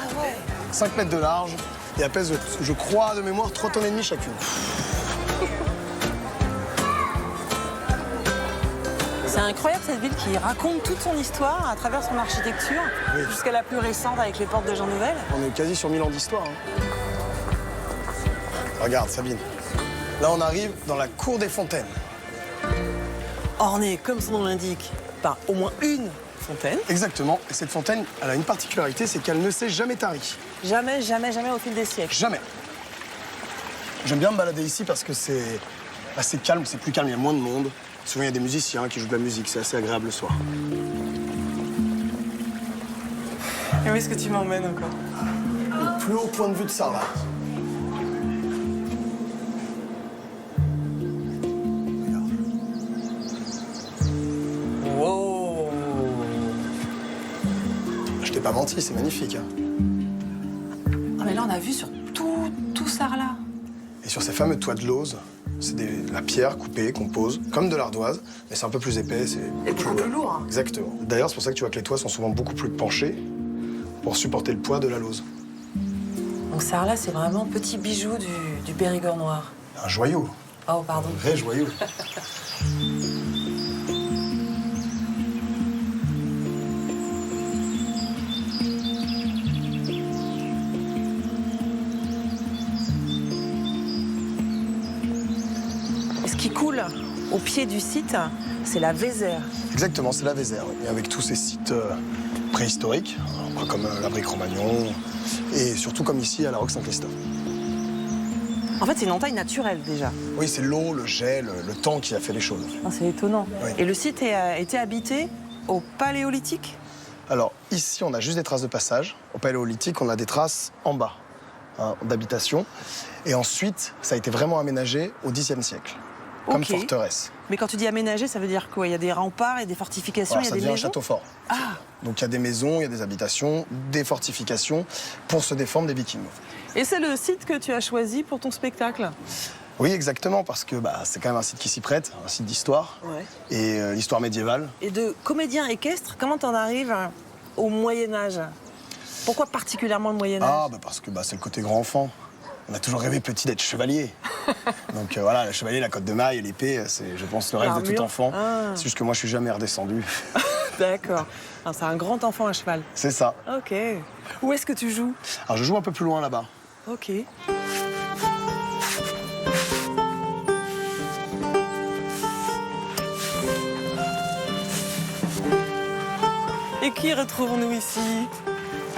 Speaker 10: 5 mètres de large, et elles pèsent, je crois, de mémoire, 3,5 tonnes chacune.
Speaker 1: C'est incroyable cette ville qui raconte toute son histoire à travers son architecture, jusqu'à la plus récente avec les portes de Jean Nouvel.
Speaker 10: On est quasi sur 1000 ans d'histoire. Regarde, Sabine. Là, on arrive dans la cour des fontaines.
Speaker 1: Ornée, comme son nom l'indique, par au moins une fontaine.
Speaker 10: Exactement. Et cette fontaine, elle a une particularité, c'est qu'elle ne s'est jamais tarie.
Speaker 1: Jamais, jamais, jamais au fil des siècles.
Speaker 10: Jamais. J'aime bien me balader ici parce que c'est assez calme, c'est plus calme, il y a moins de monde. Souvent, il y a des musiciens qui jouent de la musique, c'est assez agréable le soir.
Speaker 1: Et où est-ce que tu m'emmènes encore?
Speaker 10: Le plus haut point de vue de Sarlat.
Speaker 1: Wow!
Speaker 10: Je t'ai pas menti, c'est magnifique. Hein.
Speaker 1: Ah, mais là, on a vu sur tout Sarlat.
Speaker 10: Et sur ces fameux toits de lauze, c'est de la pierre coupée qu'on pose, comme de l'ardoise, mais c'est un peu plus épais, c'est
Speaker 1: beaucoup plus lourd. Hein.
Speaker 10: Exactement. D'ailleurs, c'est pour ça que tu vois que les toits sont souvent beaucoup plus penchés pour supporter le poids de la lauze.
Speaker 1: Donc Sarlat, c'est vraiment petit bijou du Périgord noir.
Speaker 10: Un joyau.
Speaker 1: Oh, pardon.
Speaker 10: Un vrai joyau.
Speaker 1: Ce qui coule au pied du site, c'est la Vézère.
Speaker 10: Exactement, c'est la Vézère. Et avec tous ces sites préhistoriques, comme la Brique-Romagnon, et surtout comme ici à la Roque-Saint-Christophe.
Speaker 1: En fait, c'est une entaille naturelle déjà.
Speaker 10: Oui, c'est l'eau, le gel, le temps qui a fait les choses.
Speaker 1: Ah, c'est étonnant.
Speaker 10: Oui.
Speaker 1: Et le site a été habité au Paléolithique?
Speaker 10: Alors, ici, on a juste des traces de passage. Au Paléolithique, on a des traces en bas, hein, d'habitation. Et ensuite, ça a été vraiment aménagé au Xe siècle, comme forteresse.
Speaker 1: Mais quand tu dis aménagé, ça veut dire quoi? Il y a des remparts et des fortifications,
Speaker 10: Alors,
Speaker 1: il y a
Speaker 10: ça
Speaker 1: des
Speaker 10: devient
Speaker 1: maisons?
Speaker 10: un château fort.
Speaker 1: Ah!
Speaker 10: Donc, il y a des maisons, il y a des habitations, des fortifications pour se défendre des Vikings.
Speaker 1: Et c'est le site que tu as choisi pour ton spectacle?
Speaker 10: Oui, exactement, parce que c'est quand même un site qui s'y prête, un site d'histoire,
Speaker 1: Ouais.
Speaker 10: et l'histoire médiévale.
Speaker 1: Et de comédien équestre, comment t'en arrives au Moyen-Âge? Pourquoi particulièrement le Moyen-Âge?
Speaker 10: Ah, parce que c'est le côté grand enfant. On a toujours rêvé petit d'être chevalier. Donc voilà, le chevalier, la cotte de maille et l'épée, c'est, je pense, le rêve de tout enfant.
Speaker 1: Ah.
Speaker 10: C'est juste que moi, je suis jamais redescendu.
Speaker 1: D'accord. Alors, c'est un grand enfant à cheval.
Speaker 10: C'est ça.
Speaker 1: Ok. Où est-ce que tu joues?
Speaker 10: Alors, je joue un peu plus loin là-bas.
Speaker 1: Ok. Et qui retrouvons-nous ici?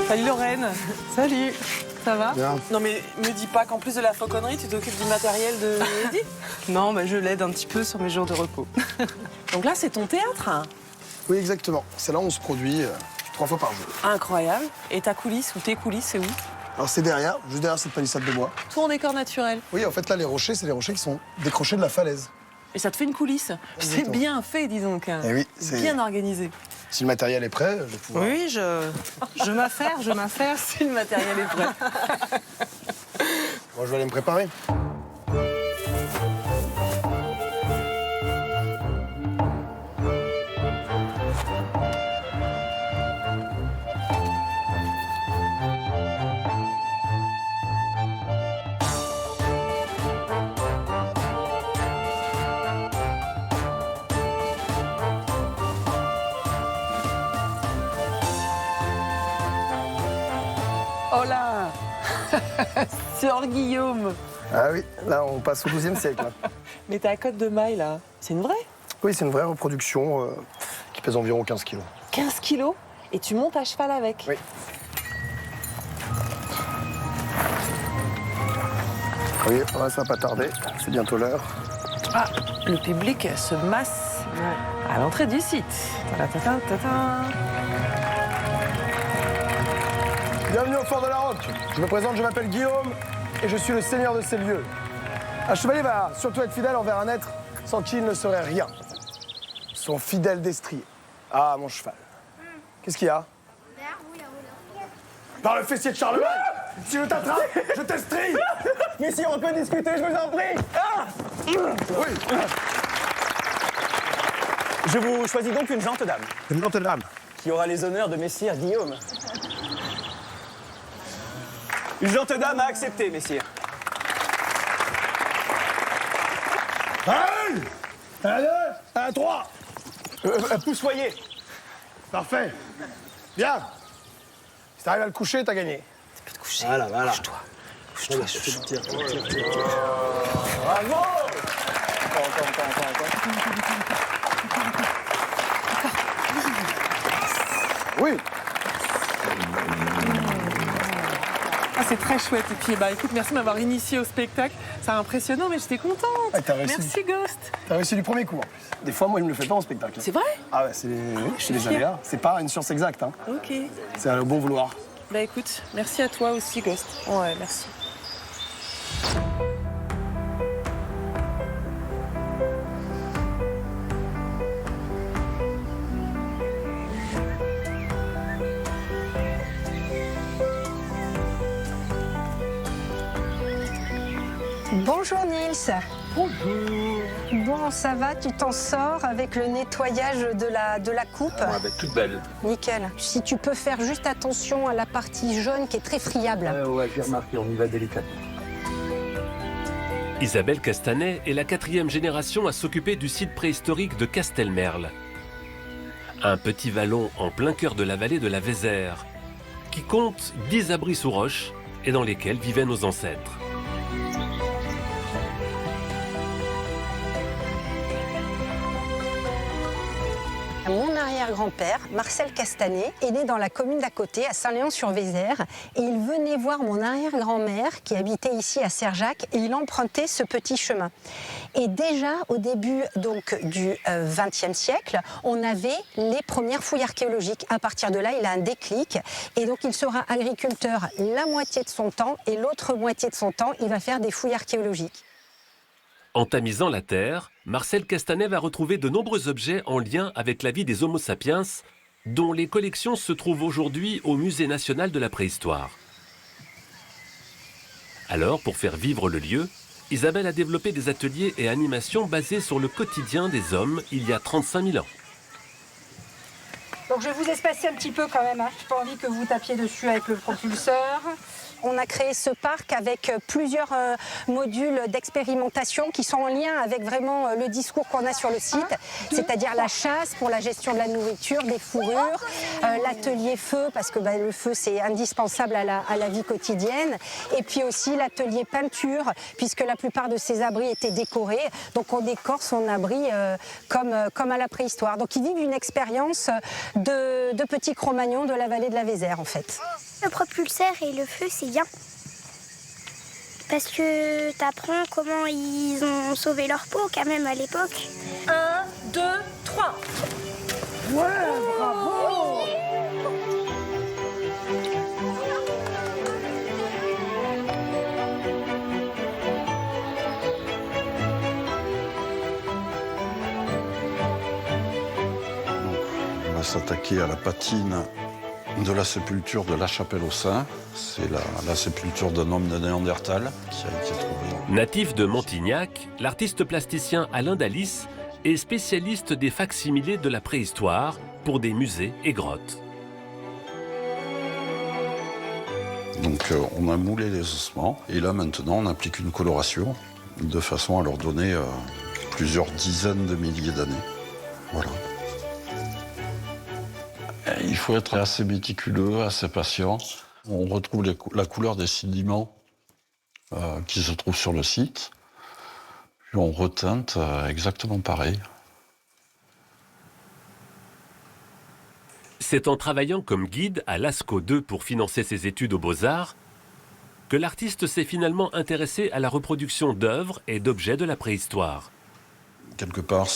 Speaker 1: Salut Lorraine. Salut. Ça va?
Speaker 10: Bien.
Speaker 1: Non mais me dis pas qu'en plus de la fauconnerie, tu t'occupes du matériel de Eddy?
Speaker 8: Non, je l'aide un petit peu sur mes jours de repos.
Speaker 1: Donc là, c'est ton théâtre?
Speaker 10: Oui, exactement. C'est là où on se produit 3 fois par jour.
Speaker 1: Incroyable. Et ta coulisse ou tes coulisses, c'est où?
Speaker 10: Alors, c'est derrière, juste derrière cette palissade de bois.
Speaker 1: Tout en décor naturel.
Speaker 10: Oui, en fait, là, les rochers, c'est les rochers qui sont décrochés de la falaise.
Speaker 1: Et ça te fait une coulisse. C'est
Speaker 10: Exactement.
Speaker 1: bien fait, dis donc.
Speaker 10: Eh oui, c'est
Speaker 1: bien organisé.
Speaker 10: Si le matériel est prêt, je vais pouvoir...
Speaker 8: Oui, je m'affaire.
Speaker 1: Si le matériel est prêt.
Speaker 10: Moi, je vais aller me préparer.
Speaker 1: Oh là Sœur Guillaume.
Speaker 10: Ah oui, là, on passe au XIIe siècle. Là.
Speaker 1: Mais ta cotte de maille, là, c'est une vraie?
Speaker 10: Oui, c'est une vraie reproduction qui pèse environ 15 kilos.
Speaker 1: 15 kilos? Et tu montes à cheval avec?
Speaker 10: Oui. Oui, ouais, ça va pas tarder. C'est bientôt l'heure.
Speaker 1: Ah, le public se masse à l'entrée du site.
Speaker 10: Bienvenue au Fort de la Roque. Je me présente, je m'appelle Guillaume et je suis le seigneur de ces lieux. Un chevalier va surtout être fidèle envers un être sans qui il ne serait rien. Son fidèle destrier. Ah, mon cheval. Qu'est-ce qu'il y a? Par le fessier de Charlemagne. Si je t'attrape, je t'estrie. Mais si on peut discuter, je vous en prie. Ah oui.
Speaker 15: Je vous choisis donc une gente dame.
Speaker 10: Une gente dame.
Speaker 15: Qui aura les honneurs de messire Guillaume. Une gente dame à accepter, messire.
Speaker 10: Allez! Un, deux, un, trois.
Speaker 15: Poussoyer.
Speaker 10: Parfait. Bien. Si t'arrives à le coucher, t'as gagné.
Speaker 1: Tu peux te coucher.
Speaker 10: Voilà.
Speaker 1: Couche-toi.
Speaker 10: Tire. Bravo! Oui.
Speaker 8: Ah, c'est très chouette. Et puis, écoute, merci de m'avoir initié au spectacle. C'est impressionnant, mais j'étais contente.
Speaker 10: Ah, t'as réussi.
Speaker 8: Merci, Ghost.
Speaker 10: T'as réussi du premier coup, en plus. Des fois, moi, je me le fais pas en spectacle.
Speaker 8: C'est vrai?
Speaker 10: Ah ouais, c'est les aléas. C'est pas une science exacte, hein.
Speaker 8: Ok.
Speaker 10: C'est un bon vouloir.
Speaker 8: Écoute, merci à toi aussi, Ghost. Ouais, merci.
Speaker 20: Bonjour Nils. Bonjour. Bon, ça va, tu t'en sors avec le nettoyage de la coupe?
Speaker 21: Toute belle.
Speaker 20: Nickel. Si tu peux faire juste attention à la partie jaune qui est très friable.
Speaker 21: Ouais, j'ai remarqué, on y va délicatement.
Speaker 4: Isabelle Castanet est la 4e génération à s'occuper du site préhistorique de Castelmerle. Un petit vallon en plein cœur de la vallée de la Vézère, qui compte 10 abris sous roche et dans lesquels vivaient nos ancêtres.
Speaker 20: Mon arrière-grand-père, Marcel Castanet, est né dans la commune d'à côté, à Saint-Léon-sur-Vézère, et il venait voir mon arrière-grand-mère qui habitait ici à Serjac, et il empruntait ce petit chemin. Et déjà au début donc du XXe siècle, on avait les premières fouilles archéologiques. À partir de là, il a un déclic, et donc il sera agriculteur la moitié de son temps, et l'autre moitié de son temps, il va faire des fouilles archéologiques.
Speaker 4: En tamisant la terre, Marcel Castanet va retrouver de nombreux objets en lien avec la vie des Homo sapiens, dont les collections se trouvent aujourd'hui au Musée national de la préhistoire. Alors, pour faire vivre le lieu, Isabelle a développé des ateliers et animations basés sur le quotidien des hommes il y a 35 000 ans.
Speaker 20: Donc je vais vous espacer un petit peu quand même, hein. Je n'ai pas envie que vous tapiez dessus avec le propulseur. On a créé ce parc avec plusieurs modules d'expérimentation qui sont en lien avec vraiment le discours qu'on a sur le site, c'est-à-dire la chasse pour la gestion de la nourriture, des fourrures, l'atelier feu, parce que le feu c'est indispensable à la vie quotidienne, et puis aussi l'atelier peinture, puisque la plupart de ces abris étaient décorés, donc on décore son abri comme à la préhistoire. Donc ils vivent une expérience de petits Cro-Magnons de la vallée de la Vézère en fait.
Speaker 2: Le propulseur et le feu, c'est bien. Parce que t'apprends comment ils ont sauvé leur peau quand même à l'époque.
Speaker 20: 1, 2, 3.
Speaker 2: Ouais, bravo!
Speaker 24: On va s'attaquer à la patine de la sépulture de La Chapelle-aux-Saints. C'est la sépulture d'un homme de Néandertal qui a été trouvé.
Speaker 4: Natif de Montignac, l'artiste plasticien Alain Dalis est spécialiste des facsimilés de la préhistoire pour des musées et grottes.
Speaker 24: Donc on a moulé les ossements et là maintenant on applique une coloration de façon à leur donner plusieurs dizaines de milliers d'années. Voilà. Il faut être assez méticuleux, assez patient. On retrouve la couleur des sédiments qui se trouvent sur le site. Puis on reteinte exactement pareil.
Speaker 4: C'est en travaillant comme guide à l'ASCO 2 pour financer ses études aux Beaux-Arts que l'artiste s'est finalement intéressé à la reproduction d'œuvres et d'objets de la préhistoire.
Speaker 24: Quelque part,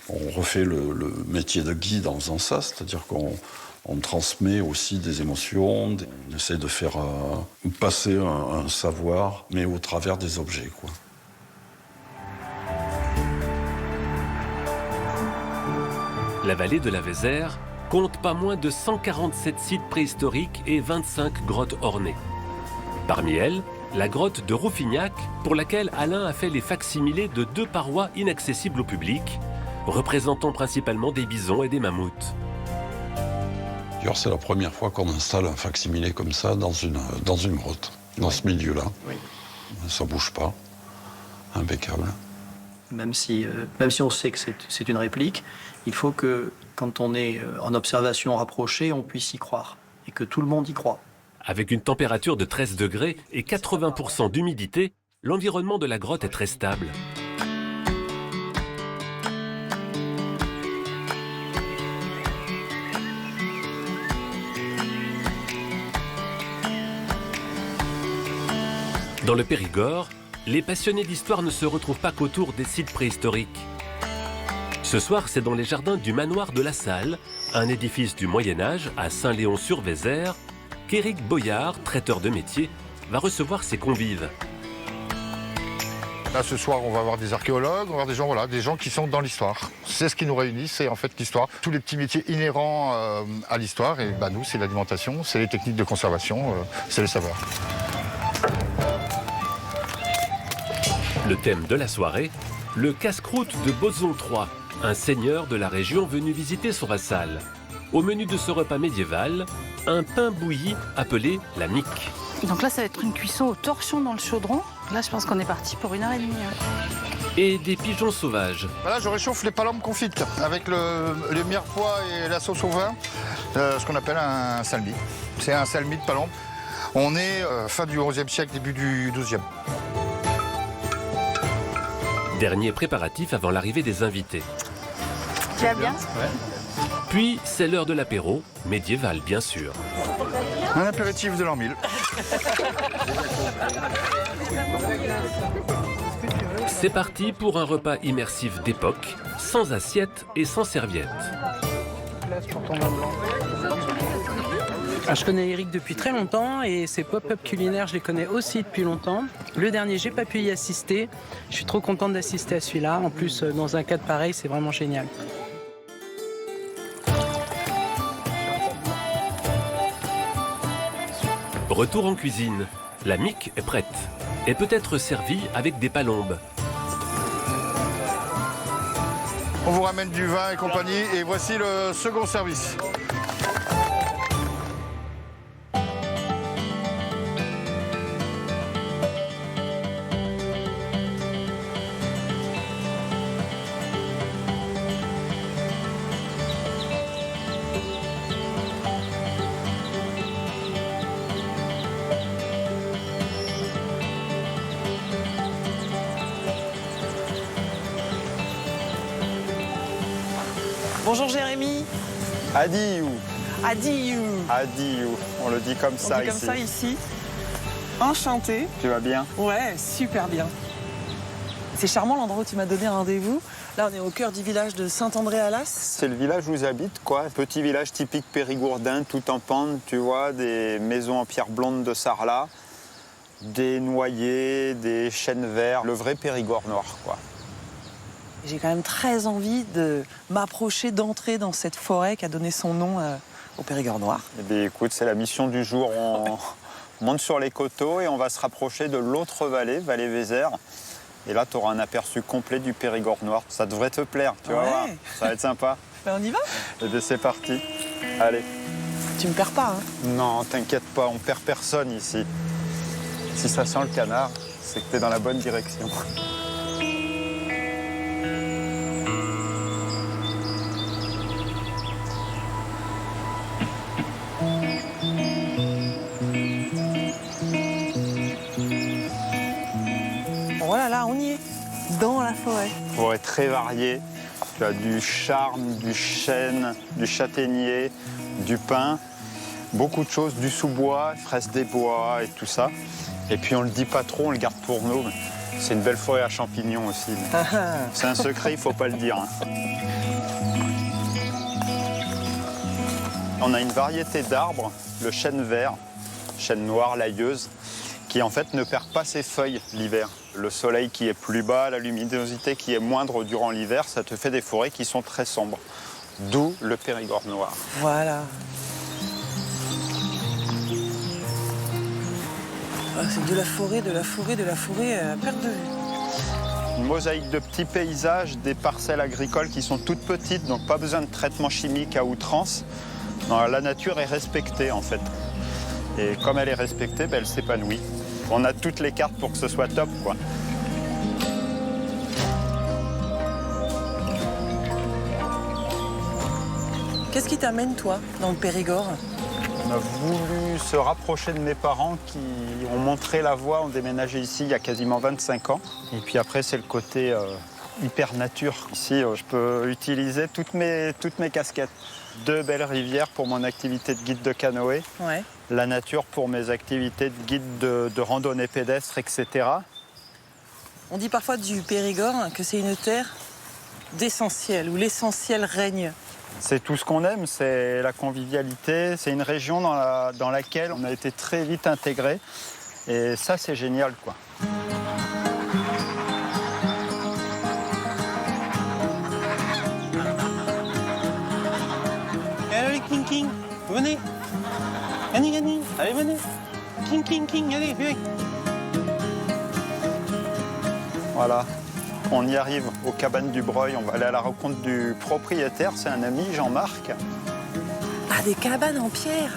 Speaker 24: on refait le métier de guide en faisant ça, c'est-à-dire qu'on transmet aussi des émotions, on essaie de faire passer un savoir, mais au travers des objets, quoi.
Speaker 4: La vallée de la Vézère compte pas moins de 147 sites préhistoriques et 25 grottes ornées. Parmi elles, la grotte de Rouffignac, pour laquelle Alain a fait les facsimilés de 2 parois inaccessibles au public, représentant principalement des bisons et des mammouths.
Speaker 24: D'ailleurs, c'est la première fois qu'on installe un facsimilé comme ça dans une grotte, dans ce milieu-là.
Speaker 15: Oui.
Speaker 24: Ça ne bouge pas, impeccable.
Speaker 15: Même si on sait que c'est une réplique, il faut que, quand on est en observation rapprochée, on puisse y croire, et que tout le monde y croit.
Speaker 4: Avec une température de 13 degrés et 80% d'humidité, l'environnement de la grotte est très stable. Dans le Périgord, les passionnés d'histoire ne se retrouvent pas qu'autour des sites préhistoriques. Ce soir, c'est dans les jardins du manoir de la Salle, un édifice du Moyen-Âge à Saint-Léon-sur-Vézère, qu'Éric Boyard, traiteur de métier, va recevoir ses convives.
Speaker 5: Là, ce soir, on va avoir des archéologues, on va avoir des gens, voilà, des gens qui sont dans l'histoire. C'est ce qui nous réunit, c'est en fait l'histoire. Tous les petits métiers inhérents à l'histoire. Et bah, nous, c'est l'alimentation, c'est les techniques de conservation, c'est les saveurs.
Speaker 4: Le thème de la soirée, le casse-croûte de Bozon III, un seigneur de la région venu visiter son vassal. Au menu de ce repas médiéval, un pain bouilli appelé la mique.
Speaker 16: Donc là, ça va être une cuisson au torchon dans le chaudron. Là, je pense qu'on est parti pour 1h30.
Speaker 4: Et des pigeons sauvages.
Speaker 5: Là, je réchauffe les palombes confites avec le mirepoix et la sauce au vin, ce qu'on appelle un salmi. C'est un salmi de palombe. On est fin du XIe siècle, début du XIIe.
Speaker 4: Dernier préparatif avant l'arrivée des invités.
Speaker 16: Tu vas bien?
Speaker 4: Ouais. Puis, c'est l'heure de l'apéro, médiéval bien sûr.
Speaker 5: Un apéritif de l'an 1000.
Speaker 4: C'est parti pour un repas immersif d'époque, sans assiette et sans serviette.
Speaker 17: Je connais Eric depuis très longtemps et ses pop-up culinaires, je les connais aussi depuis longtemps. Le dernier, j'ai pas pu y assister. Je suis trop contente d'assister à celui-là. En plus, dans un cadre pareil, c'est vraiment génial.
Speaker 4: Retour en cuisine. La mique est prête et peut être servie avec des palombes.
Speaker 5: On vous ramène du vin et compagnie et voici le second service.
Speaker 1: Bonjour Jérémy.
Speaker 18: Adiou.
Speaker 1: Adiou.
Speaker 18: Adiou. On le dit comme ça ici.
Speaker 1: On dit comme ça ici. Enchanté.
Speaker 18: Tu vas bien?
Speaker 1: Ouais, super bien. C'est charmant l'endroit où tu m'as donné un rendez-vous. Là, on est au cœur du village de Saint-André-à-Las.
Speaker 18: C'est le village où j'habite, quoi. Petit village typique périgourdin, tout en pente, tu vois, des maisons en pierre blonde de Sarlat, des noyers, des chênes verts, le vrai Périgord noir, quoi.
Speaker 1: J'ai quand même très envie de m'approcher, d'entrer dans cette forêt qui a donné son nom au Périgord noir.
Speaker 18: Eh bien, écoute, c'est la mission du jour. On monte sur les coteaux et on va se rapprocher de l'autre vallée, vallée Vézère. Et là, tu auras un aperçu complet du Périgord noir. Ça devrait te plaire, tu vas voir. Ça va être sympa.
Speaker 1: Ben, on y va?
Speaker 18: Eh bien, c'est parti. Allez.
Speaker 1: Tu me perds pas, hein?
Speaker 18: Non, t'inquiète pas, on perd personne ici. Si ça sent le canard, c'est que t'es dans la bonne direction.
Speaker 1: Voilà, là, on y est, dans la forêt.
Speaker 18: Forêt très variée. Tu as du charme, du chêne, du châtaignier, du pin, beaucoup de choses, du sous-bois, fraises des bois et tout ça. Et puis on le dit pas trop, on le garde pour nous. C'est une belle forêt à champignons aussi. C'est un secret, il faut pas le dire. On a une variété d'arbres, le chêne vert, chêne noir, l'ailleuse, qui en fait ne perd pas ses feuilles l'hiver. Le soleil qui est plus bas, la luminosité qui est moindre durant l'hiver, ça te fait des forêts qui sont très sombres. D'où le Périgord noir.
Speaker 1: Voilà. Ah, c'est de la forêt, de la forêt, de la forêt à perte de vue.
Speaker 18: Une mosaïque de petits paysages, des parcelles agricoles qui sont toutes petites, donc pas besoin de traitement chimique à outrance. Non, la nature est respectée en fait. Et comme elle est respectée, ben, elle s'épanouit. On a toutes les cartes pour que ce soit top, quoi.
Speaker 1: Qu'est-ce qui t'amène, toi, dans le Périgord?
Speaker 18: On a voulu se rapprocher de mes parents qui ont montré la voie, ont déménagé ici il y a quasiment 25 ans. Et puis après, c'est le côté hyper nature. Ici, je peux utiliser toutes mes casquettes. 2 belles rivières pour mon activité de guide de canoë.
Speaker 1: Ouais.
Speaker 18: La nature pour mes activités de guide de randonnée pédestre, etc.
Speaker 1: On dit parfois du Périgord que c'est une terre d'essentiel, où l'essentiel règne.
Speaker 18: C'est tout ce qu'on aime, c'est la convivialité. C'est une région dans laquelle on a été très vite intégré. Et ça, c'est génial, quoi.
Speaker 3: Allez, King King, venez. Gani, allez, venez. King, allez, venez.
Speaker 18: Voilà, on y arrive aux cabanes du Breuil. On va aller à la rencontre du propriétaire, c'est un ami, Jean-Marc.
Speaker 1: Ah, des cabanes en pierre.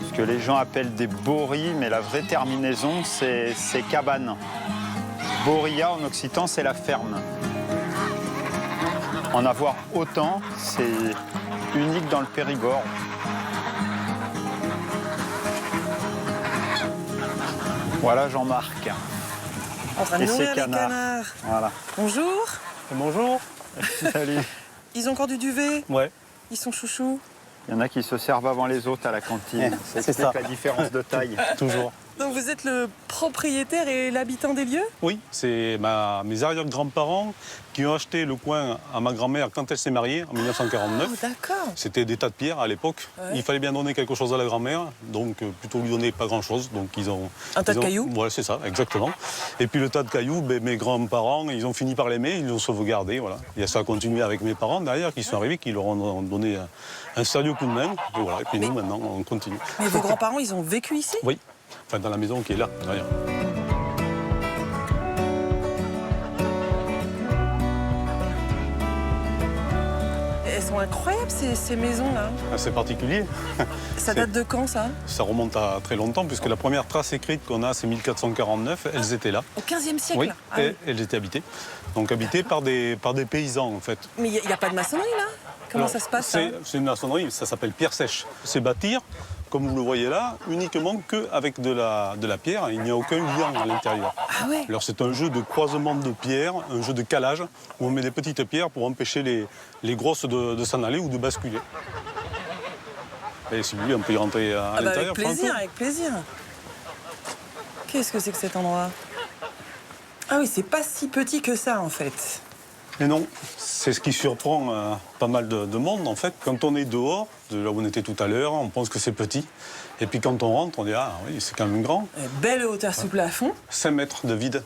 Speaker 18: Ce que les gens appellent des boris, mais la vraie terminaison, c'est cabane. Boria en occitan, c'est la ferme. En avoir autant, c'est unique dans le Périgord. Voilà Jean-Marc.
Speaker 1: En train de nourrir les canards.
Speaker 18: Voilà.
Speaker 1: Bonjour.
Speaker 3: Bonjour.
Speaker 18: Salut.
Speaker 1: Ils ont encore du duvet?
Speaker 3: Ouais.
Speaker 1: Ils sont chouchous?
Speaker 18: Il y en a qui se servent avant les autres à la cantine.
Speaker 3: C'est
Speaker 18: C'est
Speaker 3: ça.
Speaker 18: la différence de taille.
Speaker 3: Toujours.
Speaker 1: Donc vous êtes le propriétaire et l'habitant des lieux?
Speaker 3: Oui, c'est mes arrière-grands-parents qui ont acheté le coin à ma grand-mère quand elle s'est mariée en 1949.
Speaker 1: Oh, d'accord.
Speaker 3: C'était des tas de pierres à l'époque.
Speaker 1: Ouais.
Speaker 3: Il fallait bien donner quelque chose à la grand-mère, donc plutôt lui donner pas grand-chose. Donc ils ont
Speaker 1: un tas de cailloux.
Speaker 3: Voilà, c'est ça, exactement. Et puis le tas de cailloux, mes grands-parents, ils ont fini par l'aimer, ils l'ont sauvegardé, voilà. Et ça a continué avec mes parents derrière, qui sont arrivés, qui leur ont donné un sérieux coup de main. Et voilà. Et puis nous maintenant, on continue.
Speaker 1: Mais vos grands-parents, ils ont vécu ici?
Speaker 3: Oui. Enfin, dans la maison qui est là, derrière.
Speaker 1: Elles sont incroyables, ces maisons-là.
Speaker 3: C'est particulier.
Speaker 1: Ça date de quand, ça?
Speaker 3: Ça remonte à très longtemps, puisque la première trace écrite qu'on a, c'est 1449. Elles étaient là.
Speaker 1: Au XVe siècle?
Speaker 3: Oui,
Speaker 1: Ah,
Speaker 3: et elles étaient habitées. Donc habitées par des paysans, en fait.
Speaker 1: Mais il n'y a pas de maçonnerie, là? Comment ça se passe, ça?
Speaker 3: C'est une maçonnerie, ça s'appelle pierre sèche. C'est bâtir, comme vous le voyez là, uniquement qu'avec de la pierre. Il n'y a aucun lien à l'intérieur.
Speaker 1: Ah ouais?
Speaker 3: Alors c'est un jeu de croisement de pierres, un jeu de calage, où on met des petites pierres pour empêcher les grosses de s'en aller ou de basculer. Et si vous voulez, on peut y rentrer à l'intérieur.
Speaker 1: Avec plaisir, avec plaisir. Qu'est-ce que c'est que cet endroit? Ah oui, c'est pas si petit que ça, en fait.
Speaker 3: Et non, c'est ce qui surprend pas mal de monde, en fait. Quand on est dehors, de là où on était tout à l'heure, on pense que c'est petit. Et puis quand on rentre, on dit « Ah oui, c'est quand même grand ».
Speaker 1: Belle hauteur sous plafond.
Speaker 3: 5 mètres de vide.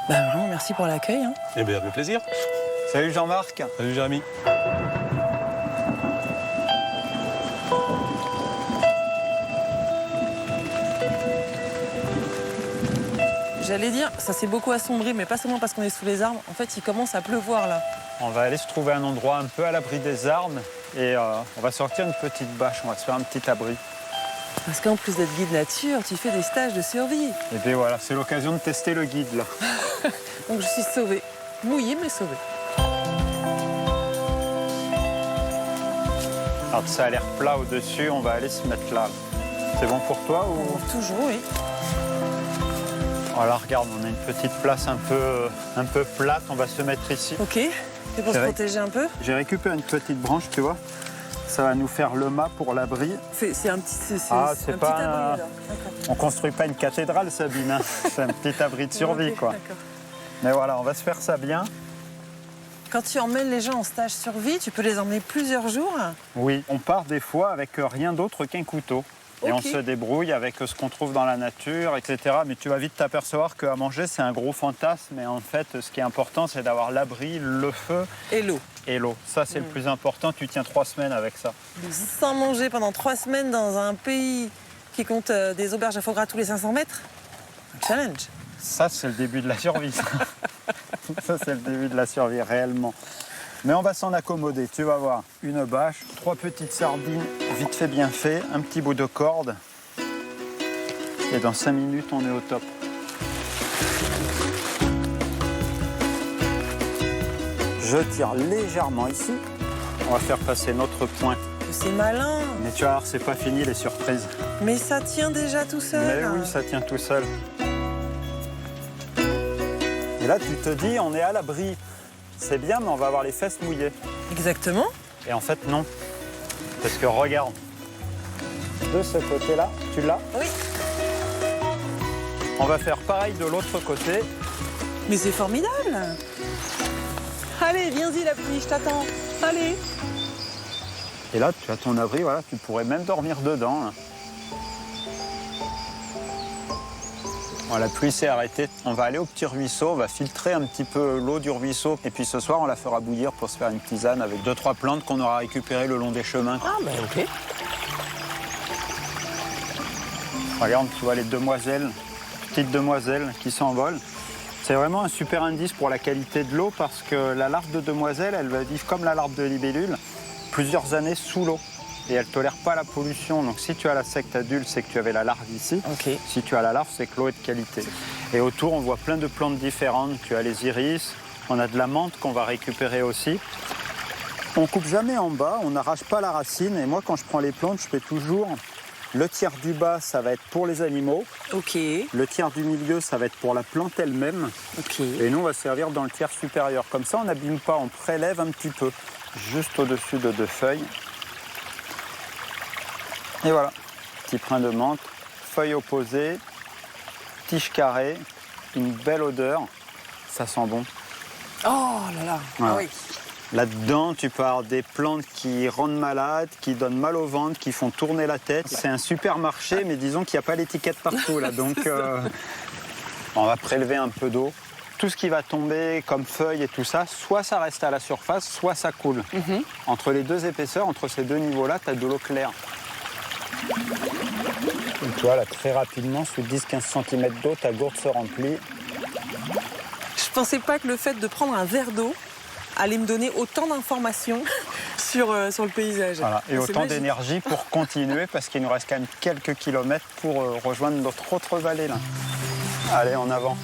Speaker 1: Bah vraiment, merci pour l'accueil. Hein.
Speaker 3: Eh bien, avec plaisir.
Speaker 18: Salut Jean-Marc.
Speaker 3: Salut Jérémy.
Speaker 1: J'allais dire, ça s'est beaucoup assombri, mais pas seulement parce qu'on est sous les arbres. En fait, il commence à pleuvoir, là.
Speaker 18: On va aller se trouver un endroit un peu à l'abri des arbres et on va sortir une petite bâche, on va se faire un petit abri.
Speaker 1: Parce qu'en plus d'être guide nature, tu fais des stages de survie.
Speaker 18: Et bien voilà, c'est l'occasion de tester le guide, là.
Speaker 1: Donc je suis sauvée. Mouillée, mais sauvée.
Speaker 18: Alors ça a l'air plat au-dessus, on va aller se mettre là. C'est bon pour toi ou...
Speaker 1: Toujours, oui.
Speaker 18: Voilà, regarde, on a une petite place un peu plate, on va se mettre ici.
Speaker 1: Ok, c'est pour se protéger un peu.
Speaker 18: J'ai récupéré une petite branche, tu vois. Ça va nous faire le mât pour l'abri.
Speaker 1: C'est un petit,
Speaker 18: c'est
Speaker 1: un
Speaker 18: pas
Speaker 1: petit abri, là.
Speaker 18: On construit pas une cathédrale, Sabine. Hein. C'est un petit abri de survie,
Speaker 1: okay,
Speaker 18: quoi. Mais voilà, on va se faire ça bien.
Speaker 1: Quand tu emmènes les gens en stage survie, tu peux les emmener plusieurs jours?
Speaker 18: Oui, on part des fois avec rien d'autre qu'un couteau. Et on se débrouille avec ce qu'on trouve dans la nature, etc. Mais tu vas vite t'apercevoir qu'à manger, c'est un gros fantasme. Et en fait, ce qui est important, c'est d'avoir l'abri, le feu.
Speaker 1: Et l'eau.
Speaker 18: Et l'eau. Ça, c'est le plus important. Tu tiens 3 semaines avec ça.
Speaker 1: Sans manger pendant 3 semaines dans un pays qui compte des auberges à foie gras tous les 500 mètres, un challenge.
Speaker 18: Ça, c'est le début de la survie. Ça, c'est le début de la survie, réellement. Mais on va s'en accommoder, tu vas voir. Une bâche, 3 petites sardines, vite fait, bien fait, un petit bout de corde. Et dans 5 minutes, on est au top. Je tire légèrement ici. On va faire passer notre point.
Speaker 1: C'est malin.
Speaker 18: Mais tu vas voir, c'est pas fini les surprises.
Speaker 1: Mais ça tient déjà tout seul.
Speaker 18: Mais oui, ça tient tout seul. Et là, tu te dis, on est à l'abri. C'est bien, mais on va avoir les fesses mouillées.
Speaker 1: Exactement.
Speaker 18: Et en fait, non. Parce que regarde, de ce côté-là, tu l'as?
Speaker 1: Oui.
Speaker 18: On va faire pareil de l'autre côté.
Speaker 1: Mais c'est formidable. Allez, viens-y la pluie, je t'attends. Allez.
Speaker 18: Et là, tu as ton abri, voilà, tu pourrais même dormir dedans. Là. Bon, la pluie s'est arrêtée. On va aller au petit ruisseau, on va filtrer un petit peu l'eau du ruisseau. Et puis ce soir, on la fera bouillir pour se faire une tisane avec 2-3 plantes qu'on aura récupérées le long des chemins.
Speaker 1: Ah, ben ok.
Speaker 18: Regarde, tu vois les demoiselles, petites demoiselles qui s'envolent. C'est vraiment un super indice pour la qualité de l'eau parce que la larve de demoiselle, elle va vivre comme la larve de libellule plusieurs années sous l'eau. Et elle ne tolère pas la pollution. Donc si tu as la secte adulte, c'est que tu avais la larve ici.
Speaker 1: Okay.
Speaker 18: Si tu as la larve, c'est que l'eau est de qualité. Et autour, on voit plein de plantes différentes. Tu as les iris, on a de la menthe qu'on va récupérer aussi. On coupe jamais en bas, on n'arrache pas la racine. Et moi, quand je prends les plantes, je fais toujours le tiers du bas, ça va être pour les animaux.
Speaker 1: Ok.
Speaker 18: Le tiers du milieu, ça va être pour la plante elle-même.
Speaker 1: Ok.
Speaker 18: Et nous, on va servir dans le tiers supérieur. Comme ça, on n'abîme pas, on prélève un petit peu. Juste au-dessus de 2 feuilles. Et voilà, petit brin de menthe, feuilles opposées, tige carrée, une belle odeur, ça sent bon.
Speaker 1: Oh là là,
Speaker 18: Voilà.
Speaker 1: ah oui.
Speaker 18: Là-dedans, tu peux avoir des plantes qui rendent malades, qui donnent mal au ventre, qui font tourner la tête. C'est un supermarché, mais disons qu'il n'y a pas l'étiquette partout là. Donc, on va prélever un peu d'eau. Tout ce qui va tomber comme feuilles et tout ça, soit ça reste à la surface, soit ça coule. Entre les deux épaisseurs, entre ces deux niveaux-là, tu as de l'eau claire. Et tu vois, là, très rapidement, sous 10-15 cm d'eau, ta gourde se remplit.
Speaker 1: Je pensais pas que le fait de prendre un verre d'eau allait me donner autant d'informations sur le paysage.
Speaker 18: Voilà. Et autant d'énergie pour continuer, parce qu'il nous reste quand même quelques kilomètres pour rejoindre notre autre vallée. Là. Allez, en avant.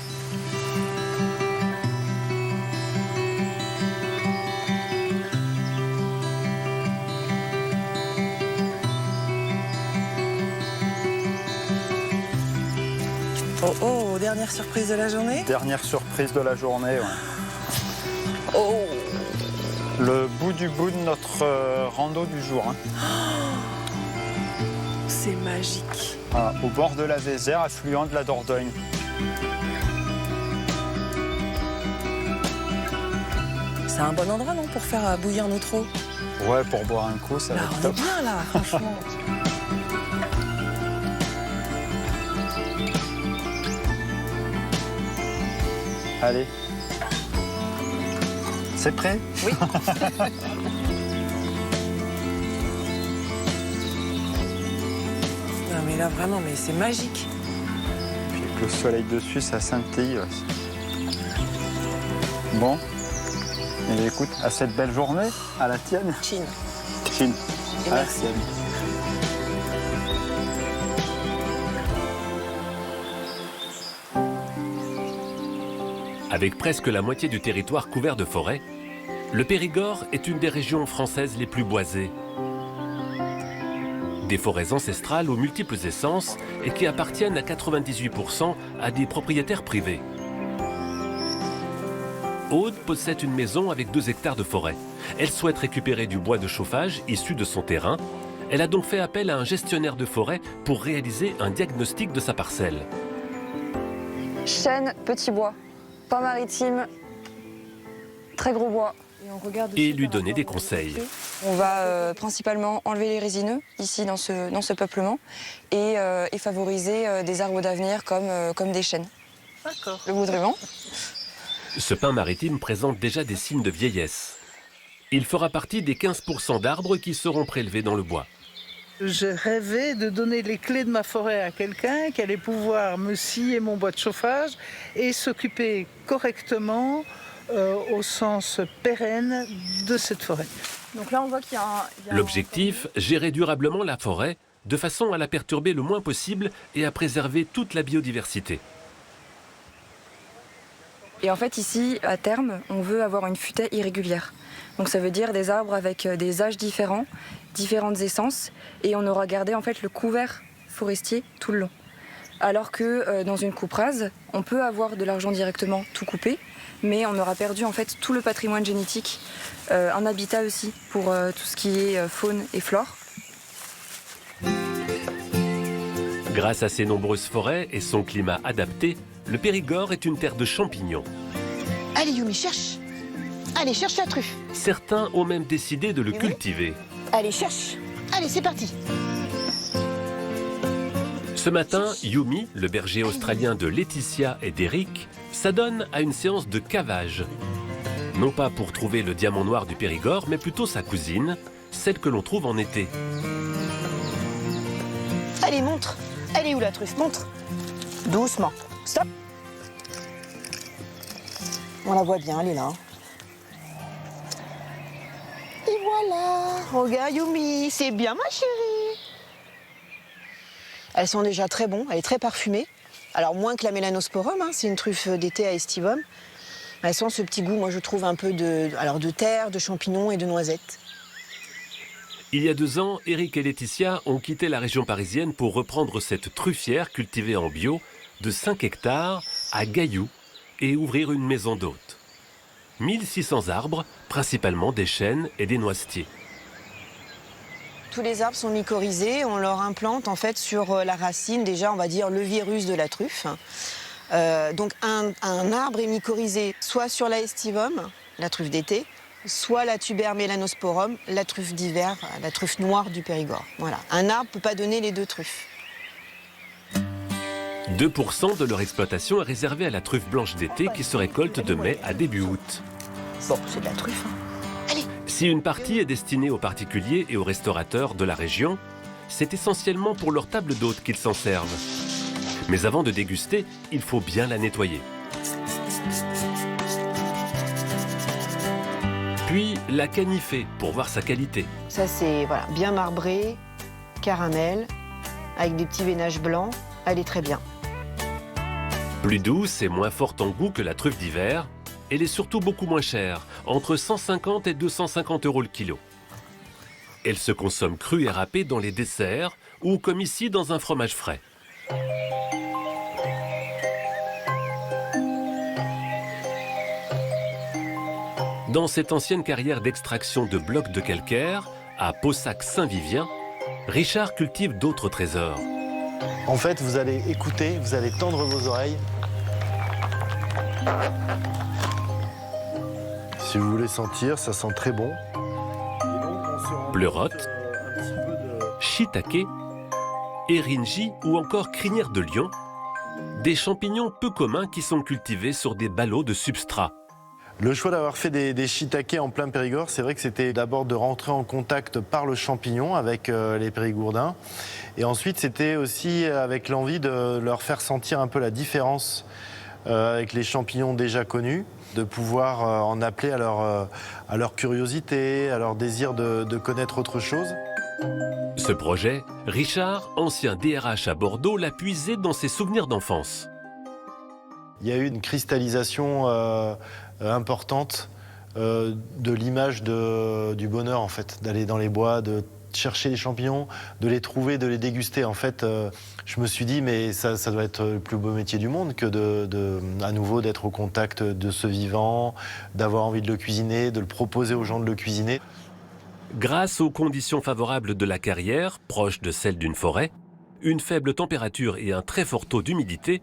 Speaker 1: Oh oh, dernière surprise de la journée?
Speaker 18: Dernière surprise de la journée, ouais.
Speaker 1: Oh!
Speaker 18: Le bout du bout de notre rando du jour. Hein.
Speaker 1: C'est magique.
Speaker 18: Voilà, au bord de la Vézère, affluent de la Dordogne.
Speaker 1: C'est un bon endroit, non, pour faire bouillir notre eau?
Speaker 18: Ouais, pour boire un coup, ça va être top.
Speaker 1: On est bien là, franchement.
Speaker 18: Allez. C'est prêt?
Speaker 1: Oui. Non mais là vraiment, mais c'est magique.
Speaker 18: Puis avec le soleil dessus, ça scintille. Bon. Et écoute, à cette belle journée, à la tienne.
Speaker 1: Chin.
Speaker 18: Chin.
Speaker 1: Et merci.
Speaker 4: Avec presque la moitié du territoire couvert de forêt, le Périgord est une des régions françaises les plus boisées. Des forêts ancestrales aux multiples essences et qui appartiennent à 98% à des propriétaires privés. Aude possède une maison avec 2 hectares de forêt. Elle souhaite récupérer du bois de chauffage issu de son terrain. Elle a donc fait appel à un gestionnaire de forêt pour réaliser un diagnostic de sa parcelle.
Speaker 19: Chêne, petit bois, pas maritime, très gros bois.
Speaker 4: Et lui donner des conseils.
Speaker 19: On va principalement enlever les résineux ici dans ce peuplement et favoriser des arbres d'avenir comme des chênes.
Speaker 1: D'accord.
Speaker 19: Le goudrement.
Speaker 4: Ce pin maritime présente déjà des signes de vieillesse. Il fera partie des 15% d'arbres qui seront prélevés dans le bois.
Speaker 6: J'ai rêvé de donner les clés de ma forêt à quelqu'un qui allait pouvoir me scier mon bois de chauffage et s'occuper correctement au sens pérenne de cette forêt.
Speaker 19: Donc là, on voit qu'il y a
Speaker 4: L'objectif, gérer durablement la forêt de façon à la perturber le moins possible et à préserver toute la biodiversité.
Speaker 19: Et en fait, ici, à terme, on veut avoir une futaie irrégulière. Donc ça veut dire des arbres avec des âges différents, différentes essences, et on aura gardé en fait le couvert forestier tout le long. Alors que dans une coupe rase, on peut avoir de l'argent directement tout coupé, mais on aura perdu en fait tout le patrimoine génétique, un habitat aussi pour tout ce qui est faune et flore.
Speaker 4: Grâce à ses nombreuses forêts et son climat adapté, le Périgord est une terre de champignons.
Speaker 7: Allez Yumi, cherche. Allez, cherche la truffe.
Speaker 4: Certains ont même décidé de le cultiver.
Speaker 7: Allez, cherche. Allez, c'est parti.
Speaker 4: Ce matin, Yumi, le berger australien de Laetitia et d'Eric, s'adonne à une séance de cavage. Non pas pour trouver le diamant noir du Périgord, mais plutôt sa cousine, celle que l'on trouve en été.
Speaker 7: Allez, montre. Elle est où la truffe? Montre. Doucement. Stop. On la voit bien, elle est là. Et voilà. Regarde Yumi, c'est bien ma chérie. Elles sont déjà très bonnes, elle est très parfumée. Alors moins que la mélanosporum, hein, c'est une truffe d'été à estivum. Elles sont ce petit goût, moi je trouve un peu de terre, de champignons et de noisettes.
Speaker 4: Il y a 2 ans, Eric et Laetitia ont quitté la région parisienne pour reprendre cette truffière cultivée en bio de 5 hectares à Gailloux et ouvrir une maison d'hôtes. 1600 arbres, principalement des chênes et des noisetiers.
Speaker 7: Tous les arbres sont mycorhizés, on leur implante en fait sur la racine, déjà on va dire le virus de la truffe. Donc un arbre est mycorhizé soit sur la estivum, la truffe d'été, soit la tuber mélanosporum, la truffe d'hiver, la truffe noire du Périgord. Voilà. Un arbre ne peut pas donner les 2 truffes.
Speaker 4: 2% de leur exploitation est réservée à la truffe blanche d'été qui se récolte de mai à début août.
Speaker 7: Bon, c'est de la truffe. Hein. Allez.
Speaker 4: Si une partie est destinée aux particuliers et aux restaurateurs de la région, c'est essentiellement pour leur table d'hôte qu'ils s'en servent. Mais avant de déguster, il faut bien la nettoyer. Puis la canifer pour voir sa qualité.
Speaker 7: Ça c'est voilà, bien marbré, caramel, avec des petits veinages blancs, elle est très bien.
Speaker 4: Plus douce et moins forte en goût que la truffe d'hiver, elle est surtout beaucoup moins chère, entre 150 et 250 € le kilo. Elle se consomme crue et râpée dans les desserts ou comme ici dans un fromage frais. Dans cette ancienne carrière d'extraction de blocs de calcaire, à Paussac-Saint-Vivien, Richard cultive d'autres trésors.
Speaker 24: En fait, vous allez écouter, vous allez tendre vos oreilles. Si vous voulez sentir, ça sent très bon.
Speaker 4: Pleurote, shiitake, eringi ou encore crinière de lion, des champignons peu communs qui sont cultivés sur des ballots de substrat.
Speaker 24: Le choix d'avoir fait des shiitake en plein Périgord, c'est vrai que c'était d'abord de rentrer en contact par le champignon avec les Périgourdins. Et ensuite, c'était aussi avec l'envie de leur faire sentir un peu la différence avec les champignons déjà connus, de pouvoir en appeler à leur curiosité, à leur désir de connaître autre chose.
Speaker 4: Ce projet, Richard, ancien DRH à Bordeaux, l'a puisé dans ses souvenirs d'enfance.
Speaker 24: Il y a eu une cristallisation importante de l'image du bonheur, en fait, d'aller dans les bois, de chercher les champignons, de les trouver, de les déguster. En fait, je me suis dit, mais ça doit être le plus beau métier du monde que à nouveau d'être au contact de ce vivant, d'avoir envie de le cuisiner, de le proposer aux gens de le cuisiner.
Speaker 4: Grâce aux conditions favorables de la carrière, proche de celles d'une forêt, une faible température et un très fort taux d'humidité,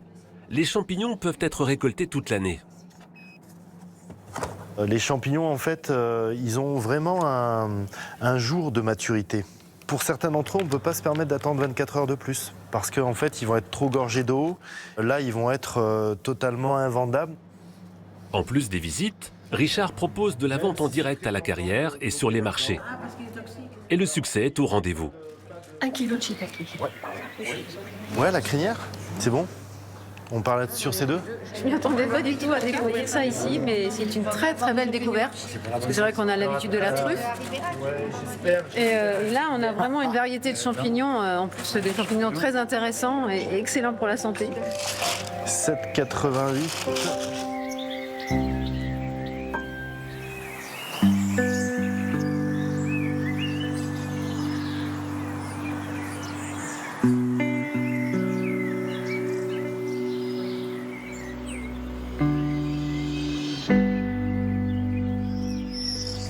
Speaker 4: les champignons peuvent être récoltés toute l'année.
Speaker 24: Les champignons, en fait, ils ont vraiment un jour de maturité. Pour certains d'entre eux, on ne peut pas se permettre d'attendre 24 heures de plus, parce qu'en fait, ils vont être trop gorgés d'eau. Là, ils vont être totalement invendables.
Speaker 4: En plus des visites, Richard propose de la vente en direct à la carrière et sur les marchés. Et le succès est au rendez-vous.
Speaker 11: 1 kilo de shiitake.
Speaker 24: Ouais, la crinière, c'est bon? On parle sur ces deux?
Speaker 11: Je m'y attendais pas du tout à découvrir ça ici, mais c'est une très très belle découverte. Parce que c'est vrai qu'on a l'habitude de la truffe. Et là, on a vraiment une variété de champignons, en plus des champignons très intéressants et excellents pour la santé.
Speaker 24: 7,88.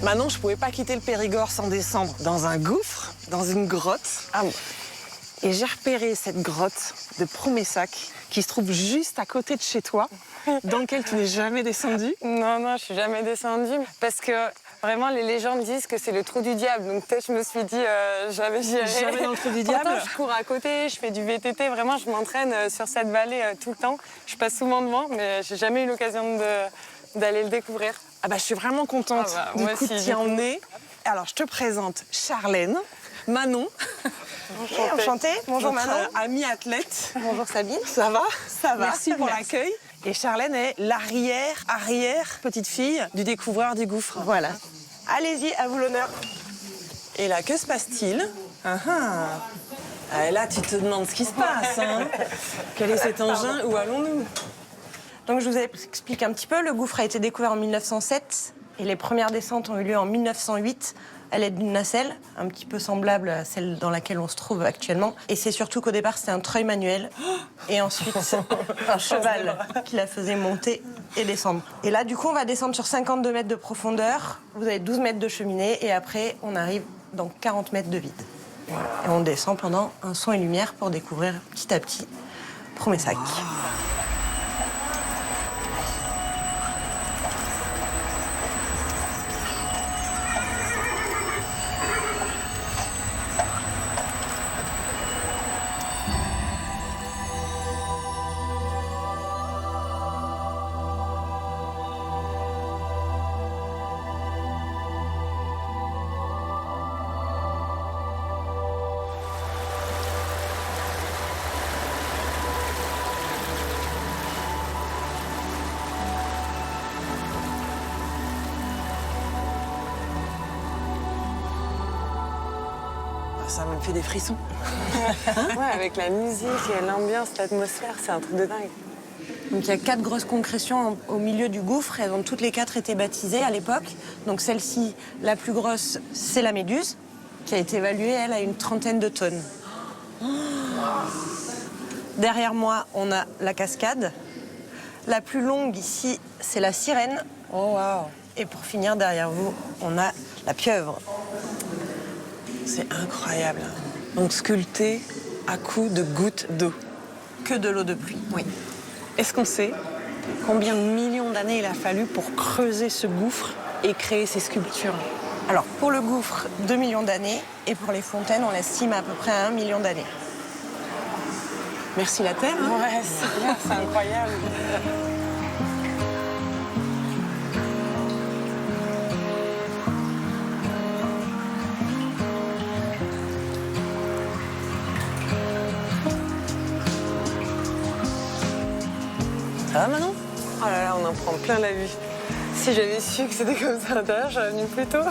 Speaker 1: Maintenant, je pouvais pas quitter le Périgord sans descendre dans un gouffre, dans une grotte. Et j'ai repéré cette grotte de Promessac qui se trouve juste à côté de chez toi, dans lequel tu n'es jamais descendu.
Speaker 9: Non, je suis jamais descendue parce que vraiment les légendes disent que c'est le trou du diable. Donc peut-être je me suis dit jamais j'irai.
Speaker 1: Jamais dans le trou du diable.
Speaker 9: Pourtant, je cours à côté, je fais du VTT. Vraiment, je m'entraîne sur cette vallée tout le temps. Je passe souvent devant, mais j'ai jamais eu l'occasion d'aller le découvrir.
Speaker 1: Ah bah, je suis vraiment contente du coup de t'y emmener. Alors, je te présente Charlène, Manon.
Speaker 13: Enchantée. Bonjour
Speaker 1: notre
Speaker 13: Manon.
Speaker 1: Amie athlète.
Speaker 13: Bonjour Sabine.
Speaker 1: Ça va? Ça va.
Speaker 13: Merci
Speaker 1: pour l'accueil. Et Charlène est l'arrière petite fille du découvreur du gouffre.
Speaker 13: Voilà. Allez-y, à vous l'honneur.
Speaker 1: Et là, que se passe-t-il? Là, tu te demandes ce qui se passe. Hein. Quel est cet engin? Où allons-nous?
Speaker 13: Donc je vous explique un petit peu. Le gouffre a été découvert en 1907 et les premières descentes ont eu lieu en 1908 à l'aide d'une nacelle, un petit peu semblable à celle dans laquelle on se trouve actuellement. Et c'est surtout qu'au départ, c'était un treuil manuel et ensuite un cheval qui la faisait monter et descendre. Et là, du coup, on va descendre sur 52 mètres de profondeur. Vous avez 12 mètres de cheminée et après, on arrive dans 40 mètres de vide. Voilà. Et on descend pendant un son et lumière pour découvrir petit à petit Promessac.
Speaker 1: Ça me fait des frissons.
Speaker 9: Ouais, avec la musique et l'ambiance, l'atmosphère, c'est un truc de dingue.
Speaker 13: Donc il y a 4 grosses concrétions au milieu du gouffre. Elles ont toutes les 4 été baptisées à l'époque. Donc celle-ci, la plus grosse, c'est la Méduse, qui a été évaluée, elle, à une 30aine de tonnes. Derrière moi, on a la Cascade. La plus longue ici, c'est la Sirène.
Speaker 1: Oh, wow.
Speaker 13: Et pour finir, derrière vous, on a la Pieuvre.
Speaker 1: C'est incroyable. Donc sculpté à coups de gouttes d'eau.
Speaker 13: Que de l'eau de pluie, oui.
Speaker 1: Est-ce qu'on sait combien de millions d'années il a fallu pour creuser ce gouffre et créer ces sculptures?
Speaker 13: Alors, pour le gouffre, 2 millions d'années. Et pour les fontaines, on l'estime à peu près à 1 million d'années.
Speaker 1: Merci la Terre. Hein?
Speaker 9: Ouais, c'est bien, c'est incroyable.
Speaker 1: Ça va Manon?
Speaker 9: Oh là là, on en prend plein la vue. Si j'avais su que c'était comme ça à l'intérieur, j'aurais venu plus tôt.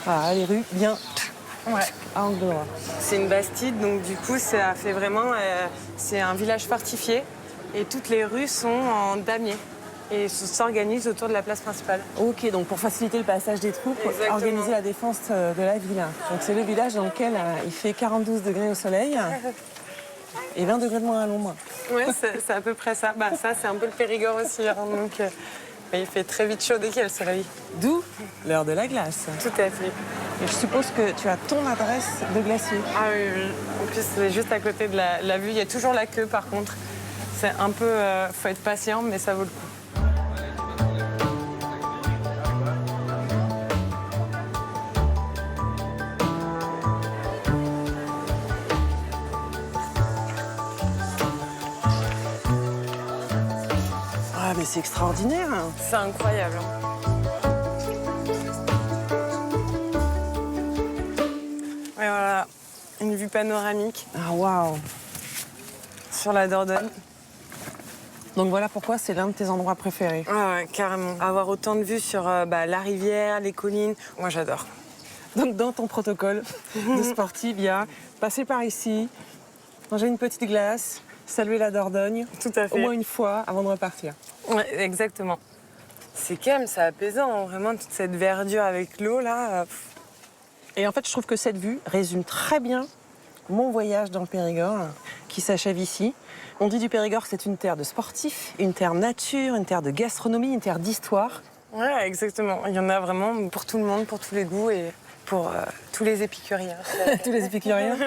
Speaker 1: Ah, les rues bien
Speaker 9: Ouais.
Speaker 1: à angle droit.
Speaker 9: C'est une bastide, donc du coup, ça fait vraiment... c'est un village fortifié et toutes les rues sont en damier et s'organisent autour de la place principale.
Speaker 1: Ok, donc pour faciliter le passage des troupes,
Speaker 9: Exactement.
Speaker 1: organiser la défense de la ville. Donc c'est le village dans lequel il fait 42 degrés au soleil et 20 degrés de moins à l'ombre.
Speaker 9: Ouais, c'est à peu près ça. Bah, ça, c'est un peu le Périgord aussi. Hein, donc, il fait très vite chaud dès qu'il y a le soleil.
Speaker 1: D'où l'heure de la glace.
Speaker 9: Tout à fait.
Speaker 1: Et je suppose que tu as ton adresse de glacier.
Speaker 9: Ah oui, oui. En plus, c'est juste à côté de la vue. Il y a toujours la queue, par contre. C'est un peu... faut être patient, mais ça vaut le coup.
Speaker 1: Ah, mais c'est extraordinaire.
Speaker 9: C'est incroyable. panoramique.
Speaker 1: Ah waouh!
Speaker 9: Sur la Dordogne.
Speaker 1: Donc voilà pourquoi c'est l'un de tes endroits préférés.
Speaker 9: Ah ouais, carrément. Avoir autant de vues sur la rivière, les collines, moi j'adore.
Speaker 1: Donc dans ton protocole de sportive, il y a passer par ici, manger une petite glace, saluer la Dordogne,
Speaker 9: tout à fait,
Speaker 1: au moins une fois avant de repartir.
Speaker 9: Ouais, exactement. C'est calme, c'est apaisant, hein, vraiment toute cette verdure avec l'eau là.
Speaker 1: Et en fait, je trouve que cette vue résume très bien mon voyage dans le Périgord qui s'achève ici. On dit du Périgord que c'est une terre de sportifs, une terre nature, une terre de gastronomie, une terre d'histoire.
Speaker 9: Ouais, exactement. Il y en a vraiment pour tout le monde, pour tous les goûts et pour tous les épicuriens.
Speaker 1: Tous les épicuriens.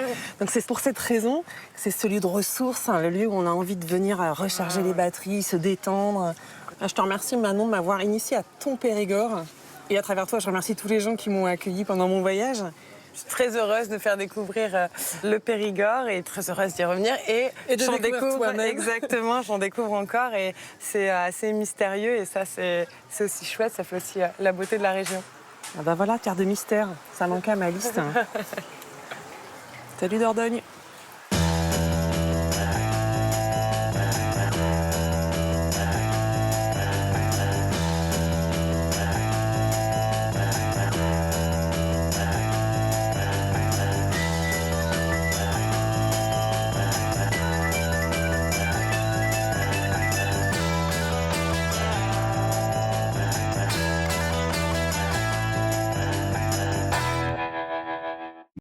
Speaker 1: Donc c'est pour cette raison que c'est ce lieu de ressources, hein, le lieu où on a envie de venir recharger les batteries, se détendre. Je te remercie Manon de m'avoir initiée à ton Périgord. Et à travers toi, je remercie tous les gens qui m'ont accueillie pendant mon voyage.
Speaker 9: Je suis très heureuse de faire découvrir le Périgord et très heureuse d'y revenir. Et
Speaker 1: j'en découvre toi-même.
Speaker 9: Exactement, j'en découvre encore et c'est assez mystérieux et ça c'est aussi chouette, ça fait aussi la beauté de la région.
Speaker 1: Ah bah voilà, terre de mystère, ça manquait à ma liste. Salut Dordogne.